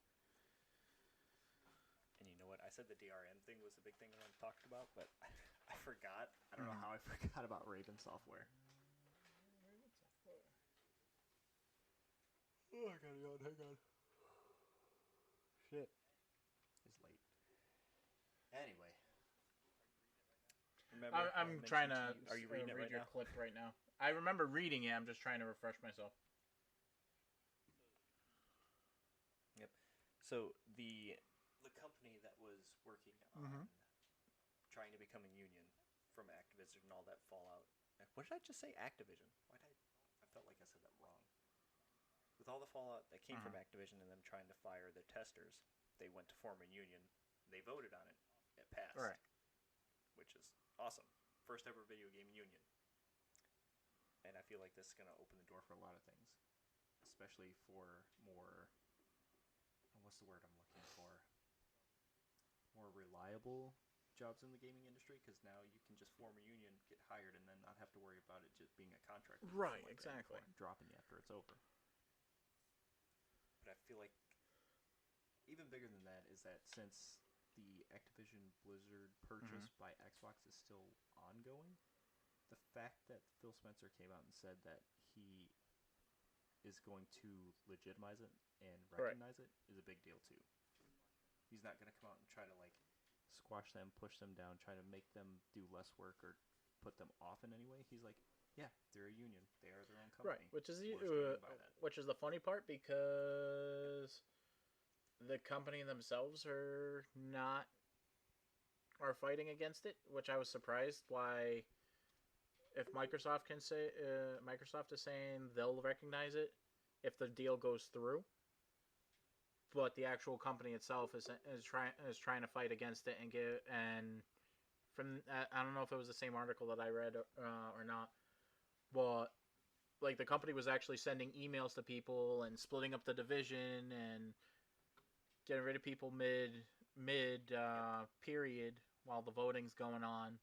And you know what? I said the DRM thing was the big thing I wanted to talk about, but I forgot. I don't know how I forgot about Raven Software. Oh, I gotta yawn. Hang on. Shit. It's late. Anyway.
I'm trying to.
Are you reading it right
your
now?
clip right now? I remember reading it. I'm just trying to refresh myself.
Yep. So the company that was working on trying to become a union from Activision and all that fallout. What did I just say? Activision. Why did I felt like I said that wrong. With all the fallout that came from Activision and them trying to fire their testers, they went to form a union. They voted on it. It passed.
Right.
Which is awesome. First ever video game union. And I feel like this is going to open the door for a lot of things. Especially for more... What's the word I'm looking for? More reliable jobs in the gaming industry, because now you can just form a union, get hired, and then not have to worry about it just being a contract.
Right, exactly.
Dropping you after it's over.
But I feel like even bigger than that is that since the Activision Blizzard purchase by Xbox is still ongoing, the fact that Phil Spencer came out and said that he is going to legitimize it and recognize it is a big deal too. He's not going to come out and try to like squash them, push them down, try to make them do less work or put them off in any way. He's like, yeah, they're a union. They are their own company.
Right, which is the funny part, because the company themselves are fighting against it, which I was surprised why. If Microsoft is saying they'll recognize it if the deal goes through, but the actual company itself is trying to fight against it and from I don't know if it was the same article that I read or not, but like the company was actually sending emails to people and splitting up the division and getting rid of people mid period while the voting's going on.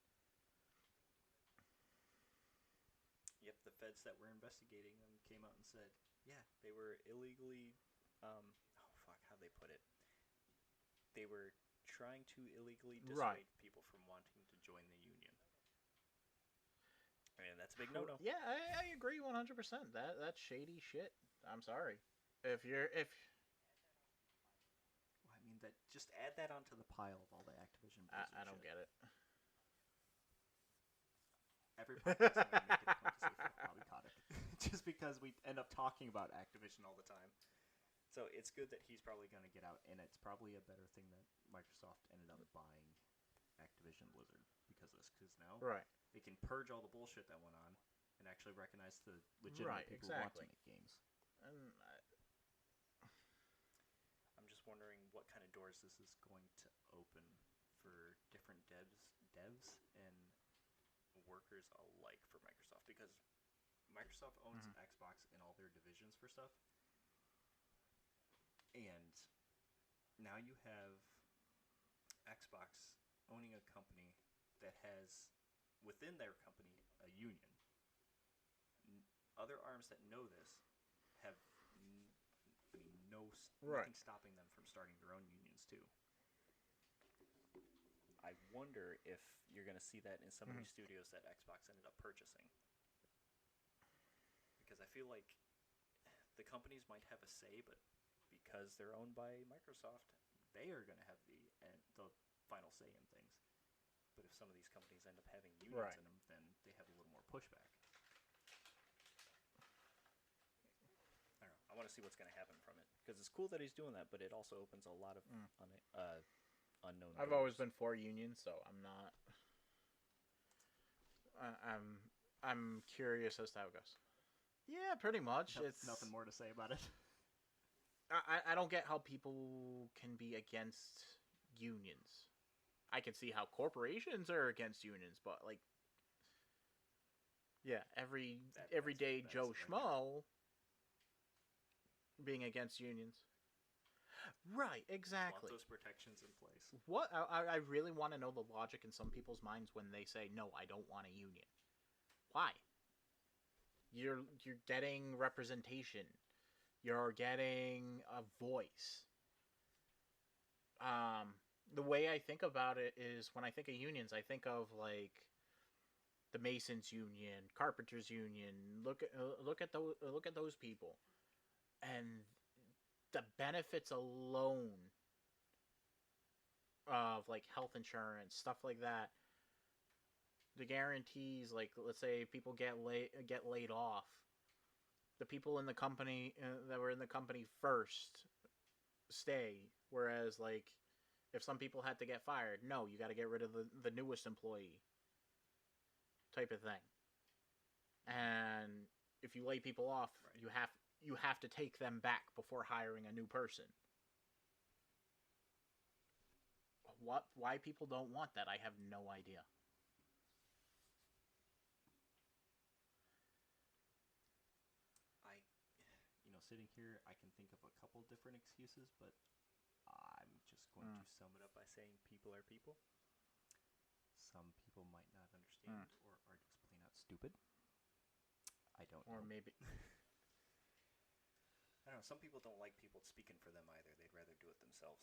Yep, the feds that were investigating them came out and said, yeah, they were illegally, how'd they put it? They were trying to illegally dissuade people from wanting to join the union. And that's a big no-no.
Yeah, I agree 100%. That's shady shit. I'm sorry. I
mean, that just add that onto the pile of all the Activision Blizzard
I don't get it.
Every podcast I'm going to make it a point to say polyconic. Just because we end up talking about Activision all the time. So it's good that he's probably going to get out, and it's probably a better thing that Microsoft ended up buying Activision Blizzard because of this. Because now they can purge all the bullshit that went on and actually recognize the legitimate people who want to make games.
And
I'm just wondering what kind of doors this is going to open for different devs and workers alike for Microsoft, because Microsoft owns Xbox and all their divisions for stuff, and now you have Xbox owning a company that has within their company a union. Other arms that know this have nothing stopping them from starting their own unions too. I wonder if you're going to see that in some of these studios that Xbox ended up purchasing. Because I feel like the companies might have a say, but because they're owned by Microsoft, they are going to have the final say in things. But if some of these companies end up having unions in them, then they have a little more pushback. I don't know. I want to see what's going to happen from it. Because it's cool that he's doing that, but it also opens a lot of unknown
I've
doors.
always been for unions, so I'm not. I'm curious as to how it goes. Yeah, pretty much. It's
nothing more to say about it.
I don't get how people can be against unions. I can see how corporations are against unions, but like, yeah, everyday Joe Schmo being against unions. Right, exactly.
Want those protections in place.
What I really want to know the logic in some people's minds when they say, "No, I don't want a union." Why? You're getting representation. You're getting a voice. The way I think about it is when I think of unions, I think of like the Masons Union, Carpenters Union. Look at those people, and the benefits alone of like health insurance, stuff like that. The guarantees, like let's say people get laid off, the people in the company that were in the company first stay, Whereas, like, if some people had to get fired, no, you got to get rid of the newest employee type of thing. And if you lay people off,
Right.
you have to take them back before hiring a new person. Why people don't want that, I have no idea.
Sitting here, I can think of a couple different excuses, but I'm just going to sum it up by saying people are people. Some people might not understand or are just plain out stupid. I don't know.
Or maybe...
I don't know. Some people don't like people speaking for them either. They'd rather do it themselves.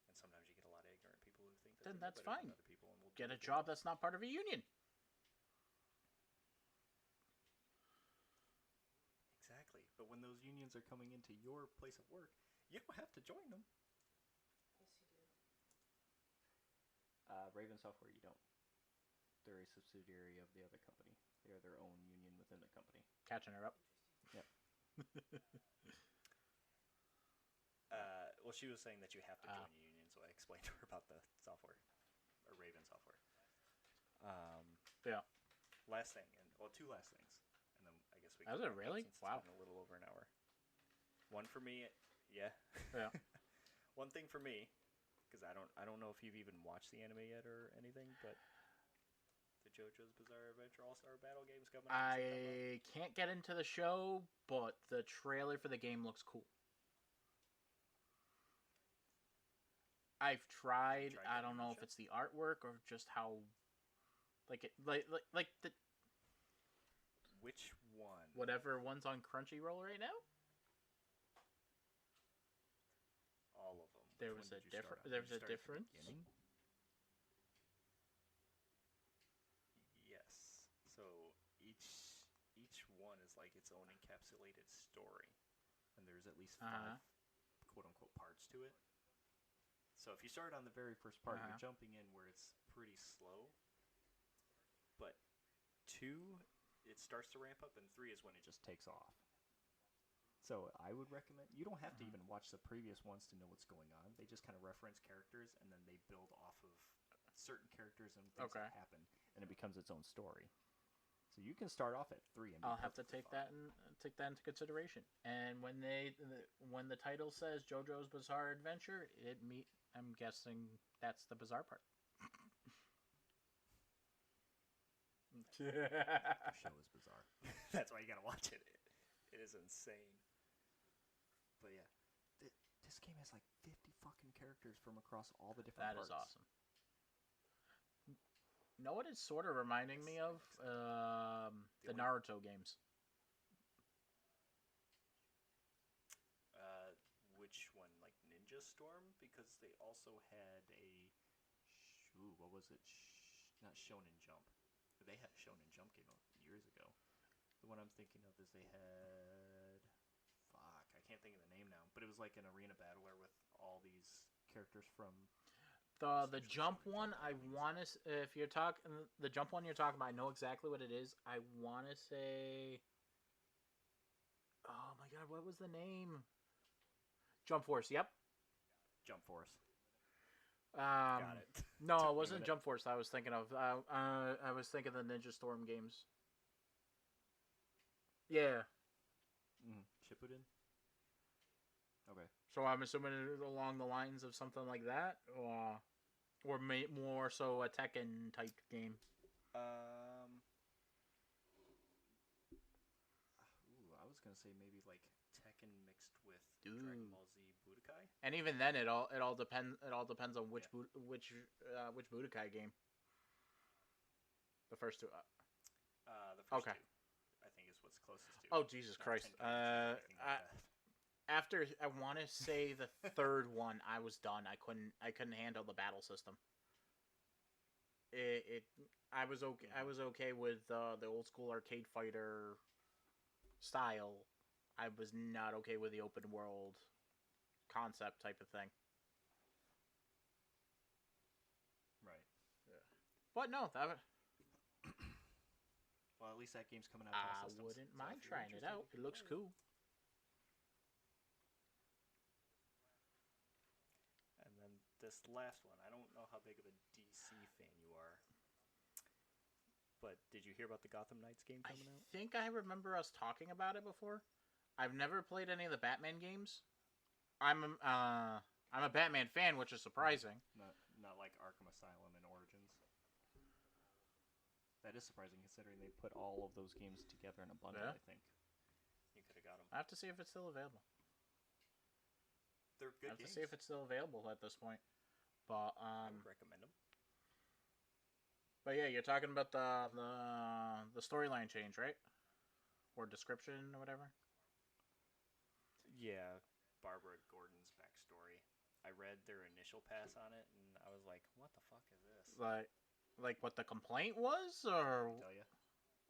And sometimes you get a lot of ignorant people who think that
then that's
better
fine.
than other people and will
get a job that's not part of a union.
Exactly. But when those unions are coming into your place of work, you don't have to join them.
Yes, you do.
Raven Software, you don't. They're a subsidiary of the other company. They are their own union within the company.
Catching her up.
Yep.
Well, she was saying that you have to join a union, so I explained to her about the software, or Raven Software.
Yeah.
Last thing, two last things, and then I guess we.
Is it really? Wow.
It's been a little over an hour. One for me, yeah.
Yeah.
One thing for me, because I don't know if you've even watched the anime yet or anything, but the JoJo's Bizarre Adventure All-Star Battle game's coming out in September.
I can't get into the show, but the trailer for the game looks cool. I've tried. I don't know if it's the artwork or just how, like the.
Which one?
Whatever one's on Crunchyroll right now.
All of them.
There was a difference. There's a difference.
Yes. So each one is like its own encapsulated story, and there's at least 5 quote unquote parts to it. So if you start on the very first part, you're jumping in where it's pretty slow. But 2, it starts to ramp up, and 3 is when it just takes off. So I would recommend, you don't have to even watch the previous ones to know what's going on. They just kind of reference characters, and then they build off of certain characters and things that happen, and it becomes its own story. So you can start off at 3 and
I'll have to take that into consideration. And when the title says JoJo's Bizarre Adventure, I'm guessing that's the bizarre part.
The show is bizarre.
That's why you gotta watch it. It is insane.
But yeah, this game has like 50 fucking characters from across all the different parts.
That is awesome. You know what it's sort of reminding me of? The Naruto games.
Which one? Like Ninja Storm? Because they also had a... what was it? Not Shonen Jump. They had a Shonen Jump game years ago. The one I'm thinking of is they had... I can't think of the name now. But it was like an arena battler with all these characters from...
The jump one, I want to... If you're talking... The jump one you're talking about, I know exactly what it is. I want to say... Oh my god, what was the name? Jump Force, yep.
Jump Force.
Got it. No, it wasn't Jump Force I was thinking of. I was thinking of the Ninja Storm games. Yeah.
Shippuden? Okay.
So I'm assuming it's along the lines of something like that? Or more so a Tekken type game?
I was going to say maybe like Tekken mixed with Dragon Ball Z Budokai.
And even then, it all depends. It all depends on which Budokai game. The first 2.
The first 2, I think, is what's closest to.
Oh Jesus Christ! After I want to say the 3rd one, I was done. I couldn't handle the battle system. I was okay. I was okay with the old school arcade fighter style. I was not okay with the open world concept type of thing.
Right.
Yeah. But no, that would...
Well, at least that game's coming out to all systems.
I wouldn't mind trying it out. It looks cool.
this last one. I don't know how big of a DC fan you are, but did you hear about the Gotham Knights game coming out?
I think I remember us talking about it before. I've never played any of the Batman games. I'm a Batman fan, which is surprising.
Not like Arkham Asylum and Origins. That is surprising considering they put all of those games together in a bundle.
Yeah.
I think
You could have got them.
I have to see if it's still available.
They're good
I have
games.
to see if it's still available at this point. But
I would recommend them.
But yeah, you're talking about the storyline change, right? Or description or whatever.
Yeah, Barbara Gordon's backstory. I read their initial pass on it, and I was like, "What the fuck is this?"
Like what the complaint was, or
tell you.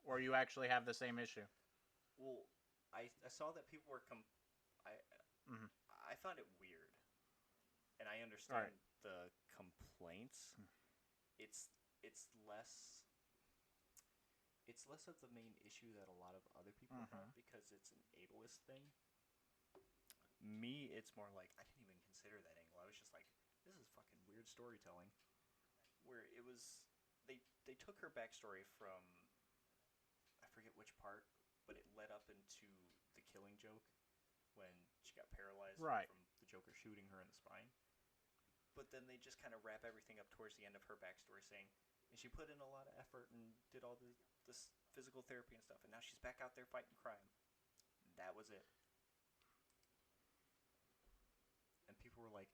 or you actually have the same issue.
Well, I saw that people were
Mhm.
I found it weird, and I understand
Right.
the complaints. It's less of the main issue that a lot of other people have because it's an ableist thing. Me, it's more like I didn't even consider that angle. I was just like, this is fucking weird storytelling. Where it was, they took her backstory from, I forget which part, but it led up into the Killing Joke when she got paralyzed
Right.
from the Joker shooting her in the spine. But then they just kind of wrap everything up towards the end of her backstory, saying, and she put in a lot of effort and did all this physical therapy and stuff, and now she's back out there fighting crime. That was it. And people were like,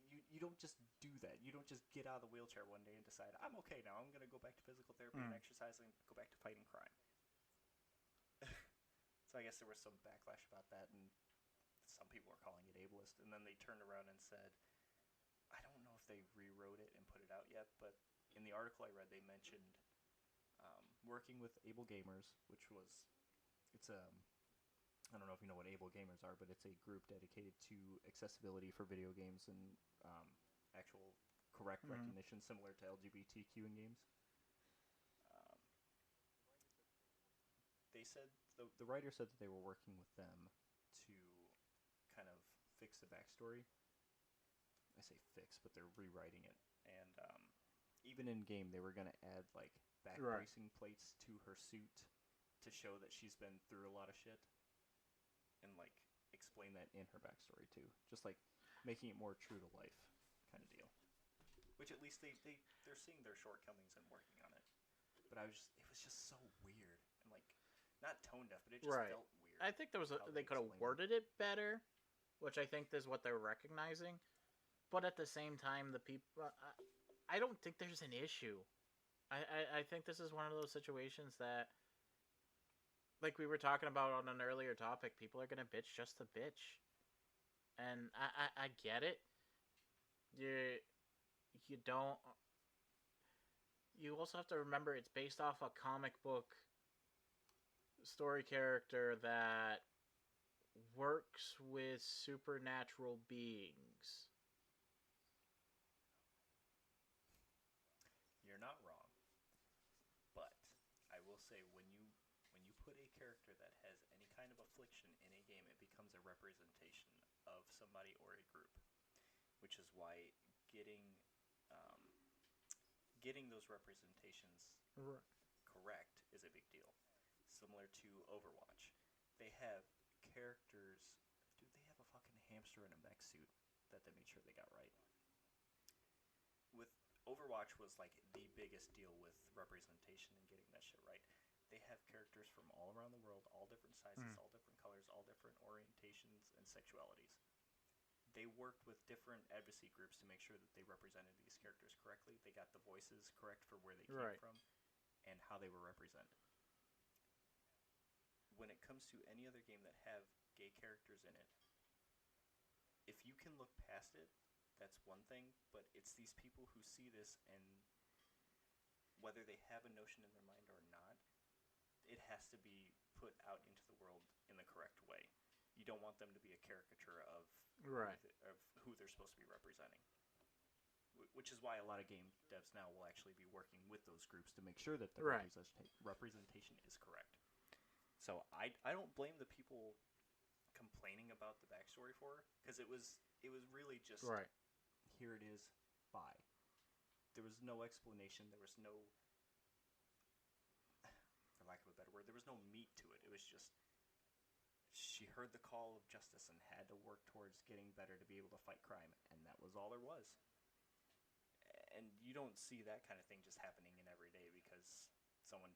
you don't just do that. You don't just get out of the wheelchair one day and decide, I'm okay now. I'm going to go back to physical therapy and exercise and go back to fighting crime. So I guess there was some backlash about that, and some people were calling it ableist. And then they turned around and said, I don't know if they rewrote it and put it out yet, but in the article I read, they mentioned
Working with Able Gamers, which was, I don't know if you know what Able Gamers are, but it's a group dedicated to accessibility for video games and actual correct recognition, similar to LGBTQ in games.
They said
The writer said that they were working with them to kind of fix the backstory. I say fix, but they're rewriting it. And even in game, they were going to add like back bracing plates to her suit to show that she's been through a lot of shit, and like explain that in her backstory too, just like making it more true to life kind of deal.
Which at least they're seeing their shortcomings and working on it. But it was just so weird and like not tone deaf, but it just felt weird.
I think they could have worded it better, which I think is what they're recognizing. But at the same time, the people, I don't think there's an issue. I think this is one of those situations that, like we were talking about on an earlier topic, people are gonna bitch just to bitch, and I get it. You don't. You also have to remember it's based off a comic book story character that works with supernatural beings.
You're not wrong. But I will say when you put a character that has any kind of affliction in a game, it becomes a representation of somebody or a group. Which is why getting those representations correct is a big deal. Similar to Overwatch. They have characters. Dude, they have a fucking hamster in a mech suit that they made sure they got right. With Overwatch was like the biggest deal with representation and getting that shit right. They have characters from all around the world, all different sizes, all different colors, all different orientations and sexualities. They worked with different advocacy groups to make sure that they represented these characters correctly. They got the voices correct for where they came from and how they were represented. When it comes to any other game that have gay characters in it, if you can look past it, that's one thing, but it's these people who see this, and whether they have a notion in their mind or not, it has to be put out into the world in the correct way. You don't want them to be a caricature of who they're supposed to be representing. Which is why a lot of game devs now will actually be working with those groups to make sure that the representation is correct. So I don't blame the people complaining about the backstory for her, because it was really just
here it is, buy. There was no explanation. There was no, for lack of a better word, there was no meat to it. It was just, she heard the call of justice and had to work towards getting better to be able to fight crime, and that was all there was. And you don't see that kind of thing just happening in every day because someone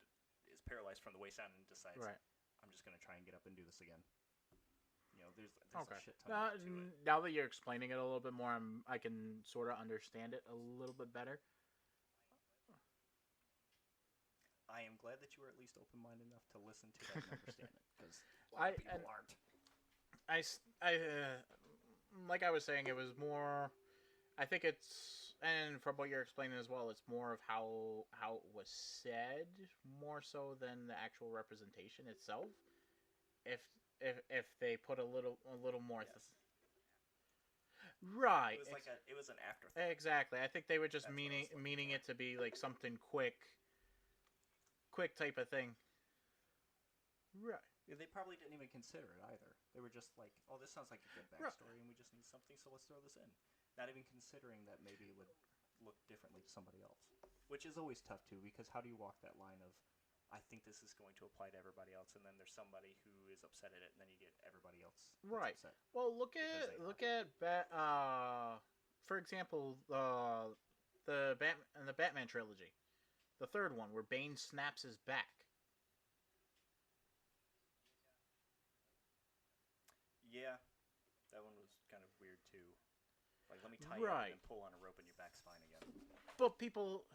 is paralyzed from the waist down and decides,
Right.
I'm just going to try and get up and do this again. You know, there's
Okay.
a shit ton more to it.
Now that you're explaining it a little bit more, I can sort of understand it a little bit better.
I am glad that you were at least open-minded enough to listen to that and understand it, because a lot of people aren't.
Like I was saying, it was more. I think it's, and from what you're explaining as well, it's more of how it was said, more so than the actual representation itself. If they put a little more.
Yes.
Right.
It was an afterthought.
Exactly. I think they were just
That's what I was
meaning
looking
it to be like something quick type of thing. Right.
Yeah, they probably didn't even consider it either. They were just like, oh, this sounds like a good backstory, and we just need something, so let's throw this in. Not even considering that maybe it would look differently to somebody else. Which is always tough, too, because how do you walk that line of, I think this is going to apply to everybody else, and then there's somebody who is upset at it, and then you get everybody else
Right.
upset.
Well, look at for example, the Batman trilogy, the third one where Bane snaps his back.
Yeah, that one was kind of weird too. Like, let me tie you up and then pull on a rope and your back's fine again.
But people,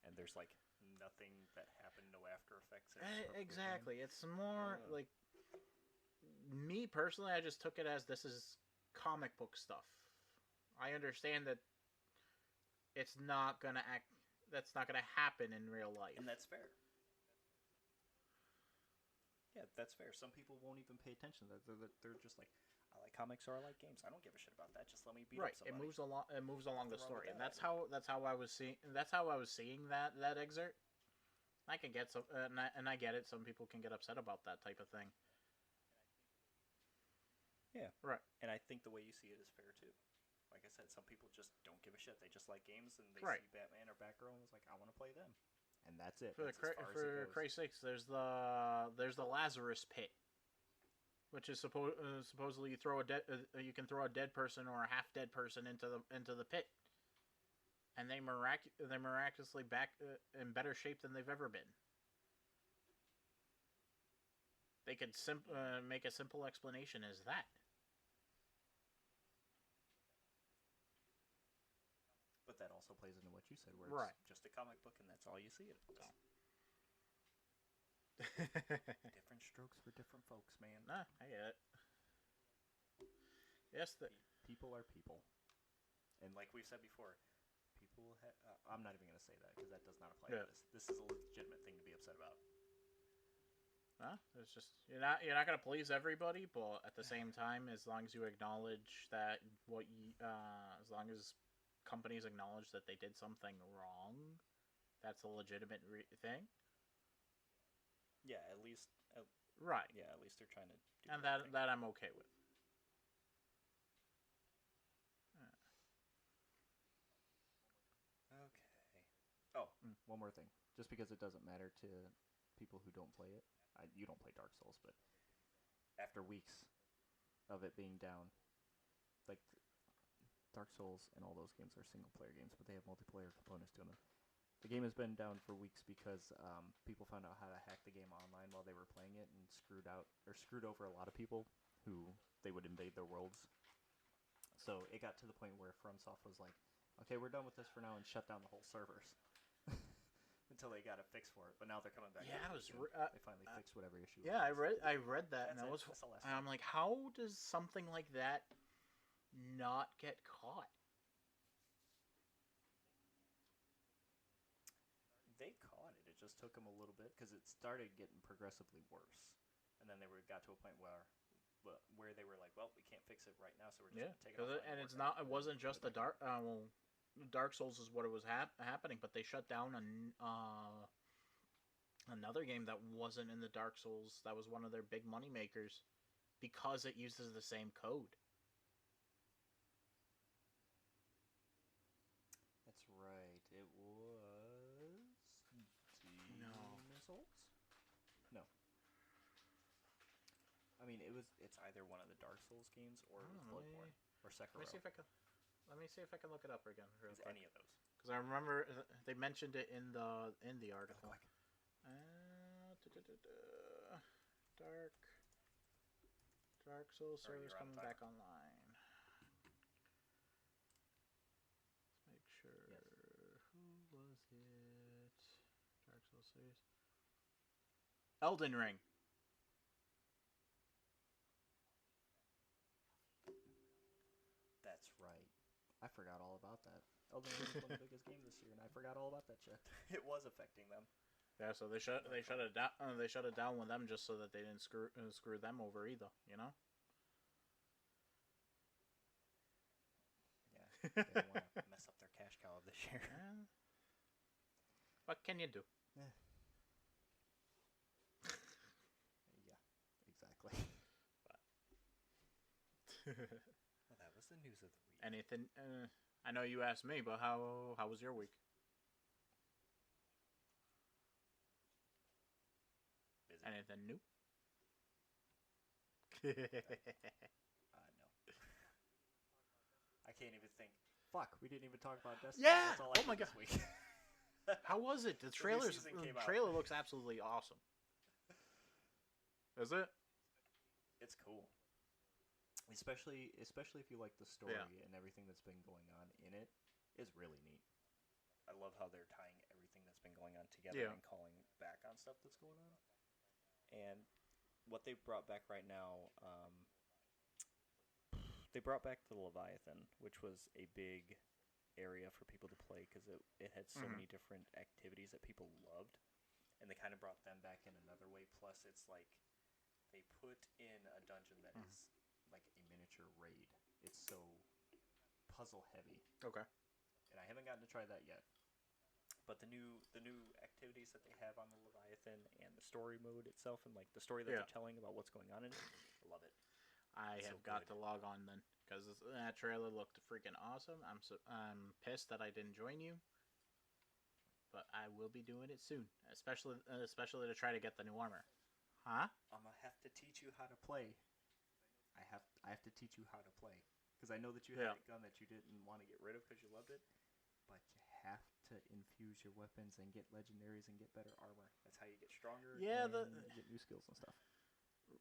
and there's like nothing that happened, no after effects.
Exactly. It's more like, me personally, I just took it as this is comic book stuff. I understand that it's not gonna act. That's not gonna happen in real life,
and that's fair.
Yeah, that's fair. Some people won't even pay attention. They're just like, I like comics or I like games. I don't give a shit about that. Just let me beat up somebody.
It moves along. It moves along the story, and that's
that.
how I was seeing. That's how I was seeing that excerpt. I can get some, and I get it. Some people can get upset about that type of thing.
Yeah,
right.
And I think the way you see it is fair too. Like I said, some people just don't give a shit. They just like games, and they see Batman or Batgirl, and it's like, I want to play them. And that's it.
For Christ's sakes, there's the Lazarus Pit, which is supposedly you throw you can throw a dead person or a half dead person into the pit, and they're miraculously back in better shape than they've ever been. They could make a simple explanation as that.
But that also plays into what you said, where it's just a comic book and that's all you see it. Different strokes for different folks, man.
Nah, I get it. Yes,
people are people. And like we've said before, I'm not even going to say that because that does not apply to this. This is a legitimate thing to be upset about.
It's just you're not gonna please everybody, but at the same time, as long as you acknowledge that as long as companies acknowledge that they did something wrong, that's a legitimate thing.
Yeah, at least.
Right.
Yeah, at least they're trying to.
And that I'm okay with.
Okay.
Oh, one more thing. Just because it doesn't matter to people who don't play it. You don't play Dark Souls, but after weeks of it being down, like Dark Souls and all those games are single-player games, but they have multiplayer components to them. The game has been down for weeks because people found out how to hack the game online while they were playing it and screwed over a lot of people who they would invade their worlds. So it got to the point where FromSoft was like, okay, we're done with this for now, and shut down the whole servers. Until they got a fix for it, but now they're coming back.
Yeah,
they finally fixed whatever issue.
Yeah, I read that, and I'm like, how does something like that not get caught?
They caught it. It just took them a little bit because it started getting progressively worse, and then got to a point where they were like, well, we can't fix it right now, so we're just gonna take it off.
And it's not. It wasn't just the Dark Souls is what it was happening, but they shut down another game that wasn't in the Dark Souls. That was one of their big money makers because it uses the same code.
I mean,
It's either one of the Dark Souls games or it was
Oh,
Bloodborne or Sekiro.
Let me see if I can look it up again real
It's
quick.
any of those.
Because I remember they mentioned it in the article.
Quick.
Dark Souls
Sorry,
servers
you're on
coming
time.
back online. Let's make sure.
Yes.
Who was it? Dark Souls series. Elden Ring.
That's right. I forgot all about that. Elden Ring is one of the biggest games this year, and I forgot all about that shit.
It was affecting them.
Yeah, so they shut it down. They shut it down with them just so that they didn't screw them over either. You know.
Yeah, they don't want to mess up their cash cow of this year.
What can you do?
Yeah, exactly.
Well, that was the news of the week.
Anything? I know you asked me, but how was your week?
Busy.
Anything new?
No. I can't even think.
Fuck, we didn't even talk about Destiny.
Yeah!
That's all I
Oh my
did this
God.
week.
How was it? The
new
trailer
season came out.
looks absolutely awesome. Is it?
It's cool.
Especially if you like the story
Yeah.
and everything that's been going on in it, is really neat.
I love how they're tying everything that's been going on together
Yeah.
and calling back on stuff that's going on. And what they've brought back right now, they brought back the Leviathan, which was a big area for people to play because it had so many different activities that people loved. And they kind of brought them back in another way. Plus, it's like they put in a dungeon that is
Like a miniature raid. It's so puzzle heavy.
Okay.
and I haven't gotten to try that yet. But the new activities that they have on the Leviathan and the story mode itself and like the story that they're telling about what's going on in it, I love it.
I
So
have got
good.
to log on then because that trailer looked freaking awesome. I'm pissed that I didn't join you, but I will be doing it soon, especially to try to get the new armor. Huh?
I'm gonna have to teach you how to
Play. I have to teach you how to play because I know that you
Yeah.
had a gun that you didn't want to
get rid of because you loved it.
but you have to infuse your weapons and get legendaries and get better armor.
That's how you get stronger.
Yeah,
and get new skills and stuff.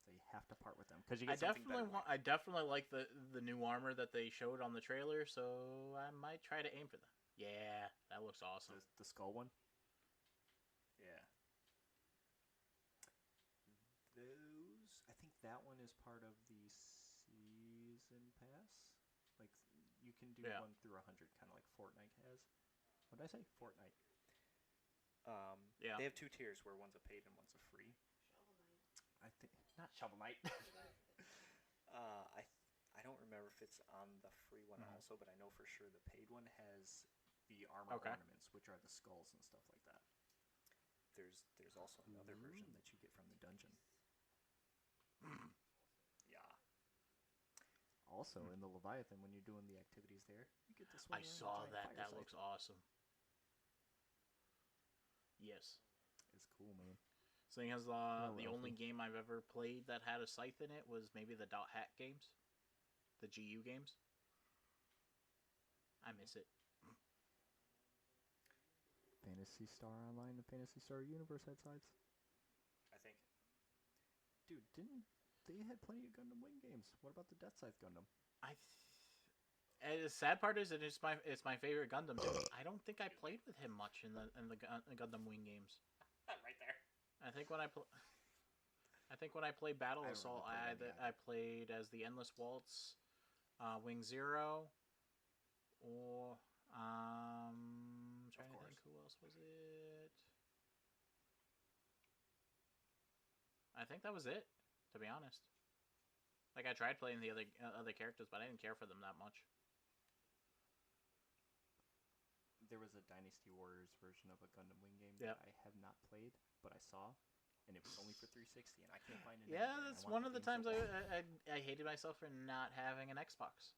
So you have to part with them because you
I
get something
definitely
better.
I definitely like the new armor that they showed on the trailer, so I might try to aim for them. Yeah, that looks awesome.
The skull one.
Yeah.
Those, I think that one is part of the season pass. Like you can do
Yeah.
one through 100, kind of like Fortnite has. What did I say? Fortnite.
Yeah.
They have two tiers where one's a paid and one's a free.
Shovel Knight.
I think not Shovel Knight.
I don't remember if it's on the free one also, but I know for sure the paid one has the armor
Okay.
ornaments, which are the skulls and stuff like that.
there's also another version that you get from the dungeon. Yeah.
Also, in the Leviathan, when you're doing the activities there, you get to swing
I
around a
saw
giant
that.
fire
That
scythe.
looks awesome. Yes.
It's cool, man.
Seeing as
Oh,
the only
Ralphie.
game I've ever played that had a scythe in it was maybe the Dot Hack games, the GU games. I miss it.
Phantasy Star Online and Phantasy Star Universe had sides.
I think.
Dude, they had plenty of Gundam Wing games? What about the Death Scythe Gundam?
And the sad part is it's my favorite Gundam. I don't think I played with him much in the Gundam Wing games.
Right there.
I think when I played Battle
I don't
Assault,
really play any
I played as the Endless Waltz, Wing Zero, or trying to think who else was it. I think that was it, to be honest. Like I tried playing the other characters, but I didn't care for them that much.
There was a Dynasty Warriors version of a Gundam Wing game
Yep.
that I have not played, but I saw, and it was only for 360, and I can't find it.
Yeah,
anywhere, and I
that's
want
one of the
game
times
so bad.
I hated myself for not having an Xbox.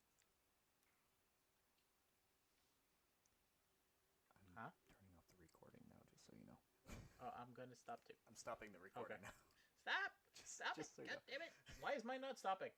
I'm
Huh?
turning off the recording now, just so you know.
Oh, I'm gonna stop too.
I'm stopping the recording
Okay.
now.
Stop!
Just
Stop
Just so
it!
you
God damn it! Why is mine not stopping?